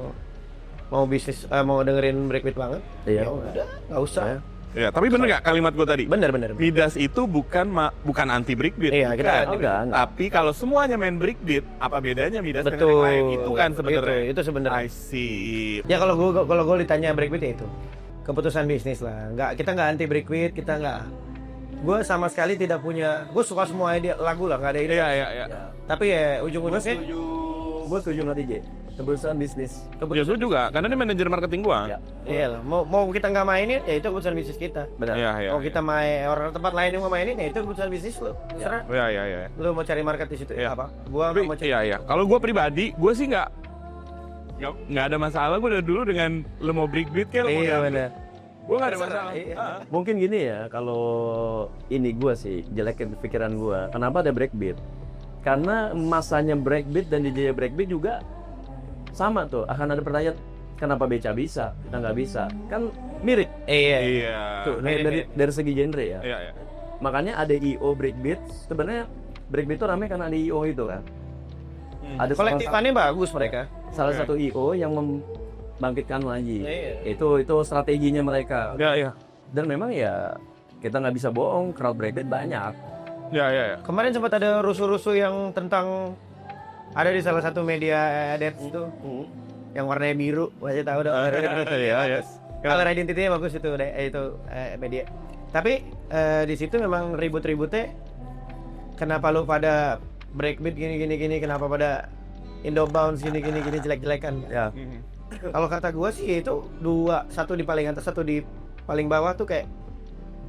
Speaker 2: mau bisnis mau dengerin breakbeat banget.
Speaker 3: Iya.
Speaker 2: Ya udah, nggak usah.
Speaker 4: ya, tapi bener nggak kalimat gue tadi?
Speaker 2: Bener.
Speaker 4: Midas itu bukan anti breakbeat.
Speaker 2: Iya, kita
Speaker 4: Bukan.
Speaker 2: anti
Speaker 3: breakbeat. Enggak.
Speaker 4: Tapi kalau semuanya main breakbeat, apa bedanya Midas dengan yang
Speaker 2: Betul.
Speaker 4: lain? Itu kan sebenarnya.
Speaker 2: Itu sebenarnya.
Speaker 4: I see.
Speaker 2: Ya kalau gue ditanya breakbeat ya itu keputusan bisnis lah. Kita nggak anti breakbeat, kita nggak. Gue sama sekali tidak punya. Gue suka semua ide lagu lah, nggak ada ide.
Speaker 4: Iya.
Speaker 2: Tapi ya ujung-ujungnya
Speaker 3: Gue setuju sama DJ. Keputusan bisnis.
Speaker 4: Ya gue juga, karena dia manajer marketing gua.
Speaker 3: Ya.
Speaker 2: iya lah. Mau kita nggak mainin ya itu keputusan bisnis kita.
Speaker 3: Benar.
Speaker 4: Iya.
Speaker 2: Mau kita main orang tempat lain yang mau mainin ya itu keputusan bisnis lu. Terserah.
Speaker 4: Iya.
Speaker 2: Lu mau cari market di situ
Speaker 4: Iya.
Speaker 2: ya apa? Gua
Speaker 4: Tapi
Speaker 2: nggak mau cari.
Speaker 4: iya. Kalau gue pribadi, gue sih nggak ada masalah. Gue dari dulu dengan lo mau breakbeat kayak lo mau
Speaker 2: Iya
Speaker 4: dangdut.
Speaker 2: benar.
Speaker 4: Gue nggak ada
Speaker 2: Terserah,
Speaker 4: masalah.
Speaker 2: iya.
Speaker 4: Ah.
Speaker 3: Mungkin gini ya, kalau ini gue sih jelekin pikiran gue. Kenapa ada breakbeat? Karena masanya breakbeat dan DJ breakbeat juga sama tuh. Akan ada pertanyaan, kenapa Beca bisa, kita nggak bisa? Kan mirip.
Speaker 2: Iya.
Speaker 4: Iya.
Speaker 3: Tuh, dari segi genre ya.
Speaker 4: Iya.
Speaker 3: Makanya ada IO breakbeat. Sebenarnya breakbeat itu ramai karena ada IO itu kan. Ada
Speaker 2: Kolektifannya bagus mereka.
Speaker 3: salah satu IO yang membangkitkan lagi.
Speaker 2: Iya.
Speaker 3: Itu strateginya mereka.
Speaker 4: Iya.
Speaker 3: Dan memang ya kita nggak bisa bohong, crowd breakbeat banyak.
Speaker 4: Iya.
Speaker 2: Kemarin sempat ada rusuh-rusuh yang tentang ada di salah satu media dance itu yang warnanya biru, masih tahu dong.
Speaker 4: Iya.
Speaker 2: Color identity-nya bagus itu media. Tapi di situ memang ribut-ributnya kenapa lu pada breakbeat gini, kenapa pada Indobounce gini jelek-jelekan.
Speaker 3: Ya.
Speaker 2: Kalau kata gua sih itu dua, satu di paling atas, satu di paling bawah tuh kayak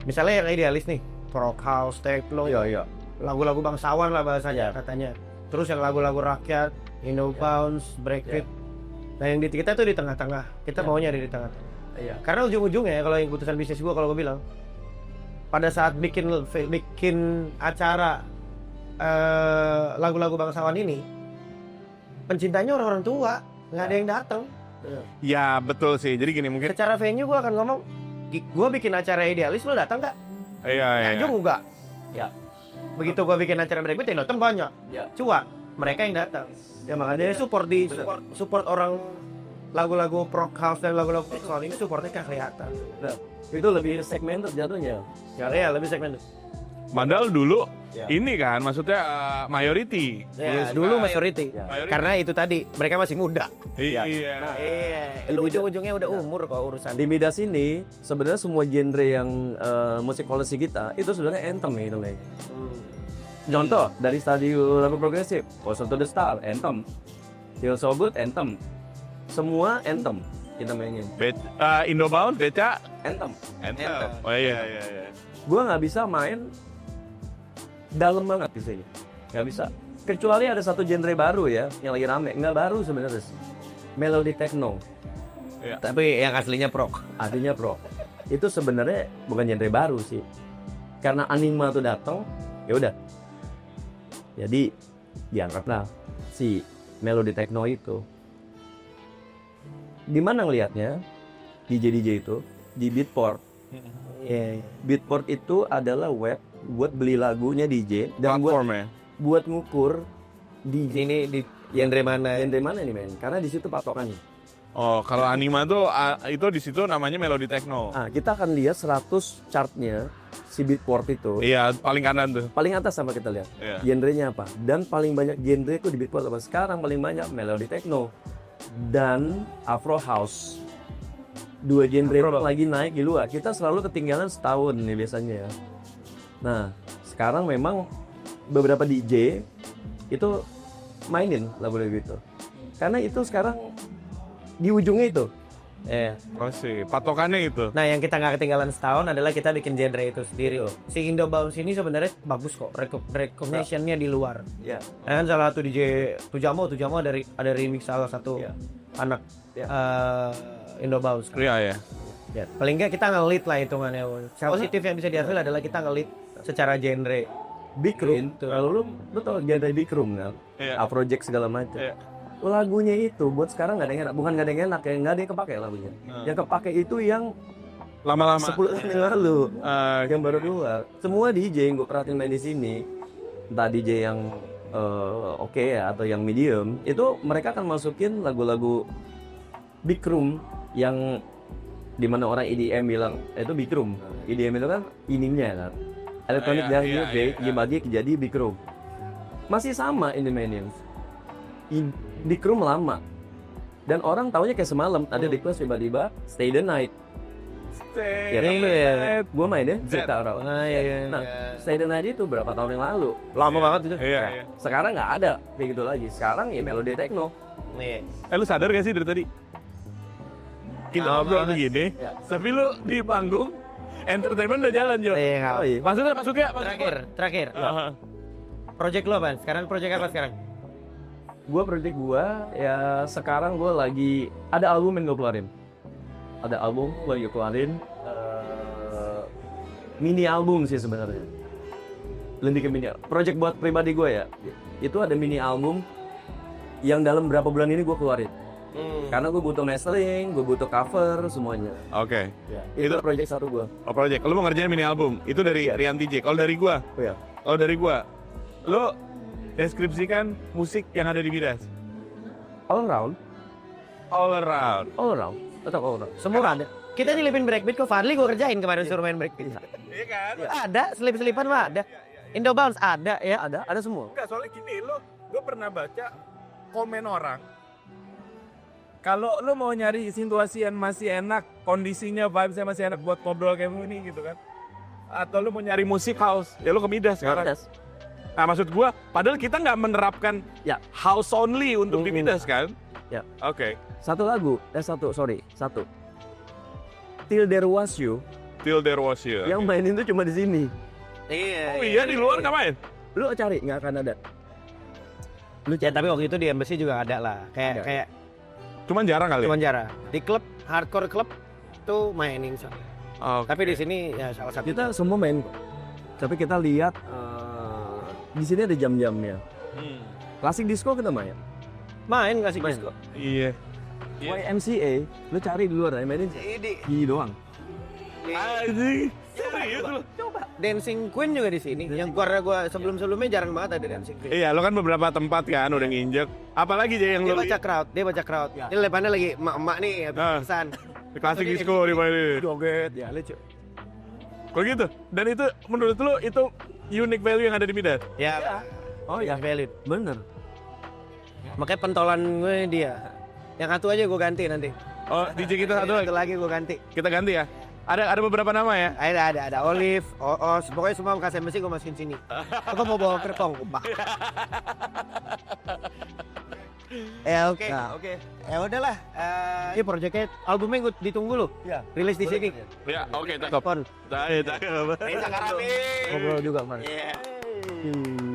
Speaker 2: misalnya yang idealis nih, rock house, techno,
Speaker 3: Iya.
Speaker 2: lagu-lagu bangsawan lah bahasanya katanya. Terus yang lagu-lagu rakyat, Indobounce, breakbeat. Nah yang di kita tuh di tengah-tengah. Kita maunya ada di tengah.
Speaker 3: Iya.
Speaker 2: Karena ujung-ujungnya kalau yang keputusan bisnis gua kalau gua bilang pada saat bikin acara lagu-lagu bangsawan ini pencintanya orang-orang tua, nggak ada yang datang.
Speaker 4: Ya betul sih. Jadi gini mungkin.
Speaker 2: Secara venue gue akan ngomong, gue bikin acara idealis, lo datang nggak?
Speaker 4: Iya.
Speaker 2: Juga enggak.
Speaker 3: Ya.
Speaker 2: Begitu gue bikin acara breakbeat, yang datang banyak.
Speaker 3: Ya.
Speaker 2: Cuan, mereka yang datang. Ya makanya support orang lagu-lagu prog house dan lagu-lagu soal ini supportnya kan kelihatan.
Speaker 3: Nah, itu lebih segmented jatuhnya.
Speaker 2: Ya lebih segmen.
Speaker 4: Padahal dulu
Speaker 3: Ya.
Speaker 4: ini kan maksudnya majority.
Speaker 2: Ya, dulu majority.
Speaker 3: Ya.
Speaker 2: Karena itu tadi mereka masih muda.
Speaker 4: Iya.
Speaker 2: Iya. Ujung-ujungnya udah umur kok urusan.
Speaker 3: Di Midas ini sebenarnya semua genre yang musik koleksi kita itu sebenarnya anthem gitu nih. Contoh dari stadium lagu progresif, Closer to the Star, anthem. Feel So Good, anthem. Semua anthem kita mainin.
Speaker 4: Indobound, Beca,
Speaker 3: Anthem.
Speaker 4: Anthem. Oh iya.
Speaker 3: Gua nggak bisa main dalam banget di sini. Nggak bisa. Kecuali ada satu genre baru ya yang lagi rame. Nggak baru sebenarnya sih. Melody techno.
Speaker 2: Tapi yang aslinya prog.
Speaker 3: Artinya pro. Itu sebenarnya bukan genre baru sih. Karena anima tuh datang, ya udah. Jadi dianggaplah si melodi techno itu. Di mana ngelihatnya? DJ itu di Beatport.
Speaker 2: Iya.
Speaker 3: Beatport itu adalah web buat beli lagunya DJ dan
Speaker 4: Platform ya.
Speaker 3: buat ngukur DJ
Speaker 2: Ini di genre mana?
Speaker 3: genre mana nih men? Karena di situ patokannya.
Speaker 4: Oh, kalau anima tuh itu di situ namanya melodi techno.
Speaker 3: Ah, kita akan lihat 100 chartnya si Beatport itu.
Speaker 4: Iya, paling kanan tuh.
Speaker 3: Paling atas sama kita lihat.
Speaker 4: Iya.
Speaker 3: Genrenya apa? Dan paling banyak genre itu di Beatport apa? Sekarang paling banyak melody techno dan Afro House. Dua genre itu lagi naik di luar. Kita selalu ketinggalan setahun nih biasanya ya. Nah, sekarang memang beberapa DJ itu mainin lagu-lagu itu. Karena itu sekarang di ujungnya itu.
Speaker 4: Oh sih, patokannya itu.
Speaker 2: Nah, yang kita nggak ketinggalan setahun adalah kita bikin genre itu sendiri. Si Indobound ini sebenarnya bagus kok, recognition-nya di luar.
Speaker 3: Ya.
Speaker 2: Kan salah satu DJ Tujamo ada remix salah satu
Speaker 3: Ya.
Speaker 2: anak
Speaker 3: Ya.
Speaker 2: Indobound.
Speaker 4: Iya ya.
Speaker 2: Ya, paling nggak kita nge-lead lah hitungannya. Positif yang bisa dihasil adalah kita nge-lead secara genre.
Speaker 3: Big Room. Kalau lu tau genre Big Room kan?
Speaker 4: Iya.
Speaker 3: Project segala macam.
Speaker 4: Iya.
Speaker 3: Lagunya itu buat sekarang nggak ada yang enak, bukan nggak ada yang enak, ya nggak ada yang kepake lagunya. Yang kepake itu yang
Speaker 4: Lama-lama.
Speaker 3: 10 tahun yang lalu, yang baru keluar. Semua DJ yang gue perhatiin main di sini, entah DJ yang oke ya atau yang medium, itu mereka akan masukin lagu-lagu Big Room yang dimana orang EDM bilang itu Big Room. EDM itu kan ininya kan, electronic dance music dibagi jadi Big Room. Masih sama Indemanians. Big Room lama dan orang taunya kayak semalam ada request tiba-tiba Stay the Night ya kan ya gue main ya Zeta Raw. Nah Stay the Night itu berapa tahun yang lalu
Speaker 2: Lama banget itu.
Speaker 4: Iya.
Speaker 3: sekarang nggak ada kayak gitu lagi, sekarang ya melodi techno.
Speaker 2: Nih.
Speaker 4: Lu sadar gak sih dari tadi? Kita ngobrol begini, tapi lu di panggung entertainment udah jalan Jo.
Speaker 2: Iya.
Speaker 3: Oh, iya.
Speaker 4: Maksudnya
Speaker 2: Terakhir. Project lo apa? Sekarang project apa sekarang?
Speaker 3: Project gue ya sekarang gue lagi ada album yang gue keluarin, lagi keluarin mini album sih sebenarnya, lebih ke mini project buat pribadi gue ya. Itu ada mini album yang dalam berapa bulan ini gue keluarin karena gue butuh mastering, gue butuh cover semuanya.
Speaker 4: Oke.
Speaker 3: Itu project satu gue.
Speaker 4: Oh, project. Lu mau ngerjain mini album? Itu dari Rian TJ. Kalau dari gua, lu deskripsikan musik yang ada di Midas.
Speaker 3: All around. Tetap all around.
Speaker 2: Semua ada. Kita nyelipin breakbeat kok, Fadli gue kerjain kemarin suruh main breakbeat.
Speaker 4: Iya kan?
Speaker 2: Ada, selip-selipan mah ada. Indobounce ada ya.
Speaker 3: Ada semua.
Speaker 4: Enggak, soalnya gini, gue pernah baca komen orang. Kalau lu mau nyari situasi yang masih enak, kondisinya vibes-nya masih enak buat ngobrol kayak gini gitu kan. Atau lu mau nyari musik house, ya lu ke Midas sekarang. Nah, maksud gua, padahal kita nggak menerapkan
Speaker 3: Ya.
Speaker 4: house only untuk di Midas kan?
Speaker 3: Ya.
Speaker 4: Oke.
Speaker 3: Satu. Till There Was You
Speaker 4: Till There Was You.
Speaker 3: yang mainin tuh cuma di sini.
Speaker 4: Oh iya, di luar nggak main?
Speaker 3: Lu cari nggak akan ada.
Speaker 2: Ya tapi waktu itu di embassy juga ada lah. Kayak
Speaker 4: Cuman jarang kali.
Speaker 2: cuman jarang. Di klub, hardcore klub tuh mainin soalnya.
Speaker 4: Oh,
Speaker 2: Tapi di sini ya salah satu.
Speaker 3: Kita semua main kok. Tapi kita lihat di sini ada jam-jamnya. Klasik disco kita main.
Speaker 2: Main nggak sih Gisco?
Speaker 4: Iya.
Speaker 3: YMCA, lu cari di luar, mainin gini doang.
Speaker 4: Anjing. Serius lu?
Speaker 2: Coba. Dancing Queen juga di sini. Yang karena gua sebelum-sebelumnya jarang banget ada Dancing Queen.
Speaker 4: Iya, lo kan beberapa tempat kan udah nginjek. Apalagi aja yang
Speaker 2: Dia
Speaker 4: lo
Speaker 2: baca crowd, dia baca crowd. Ini depannya lagi emak-emak nih habis
Speaker 4: Ah.
Speaker 2: pesan.
Speaker 4: klasik disco di mana?
Speaker 3: Joget, ya lucu.
Speaker 4: Kok gitu? Dan itu menurut lo itu unique value yang ada di Midas?
Speaker 2: Ya.
Speaker 3: Oh ya,
Speaker 2: Valid.
Speaker 3: bener.
Speaker 2: Makanya pentolan gue dia. Yang satu aja gue ganti nanti.
Speaker 4: Oh, DJ kita satu lagi.
Speaker 2: Satu lagi gue ganti.
Speaker 4: Kita ganti ya. Ada beberapa nama ya.
Speaker 2: Ada Olive, Oos, pokoknya semua bekas MSC gue masukin sini. Aku mau bawa kerpong, Pak. Oke.
Speaker 3: Nah, oke.
Speaker 2: Ya udahlah. Ini proyeknya albumnya gue ditunggu loh.
Speaker 3: Ya.
Speaker 2: Rilis di sini.
Speaker 4: Ya, oke, cakep.
Speaker 2: Pon.
Speaker 4: Cakep.
Speaker 2: Ini sekarang nih.
Speaker 3: Ngobrol juga, Mas.
Speaker 2: Iya.
Speaker 3: Hmm.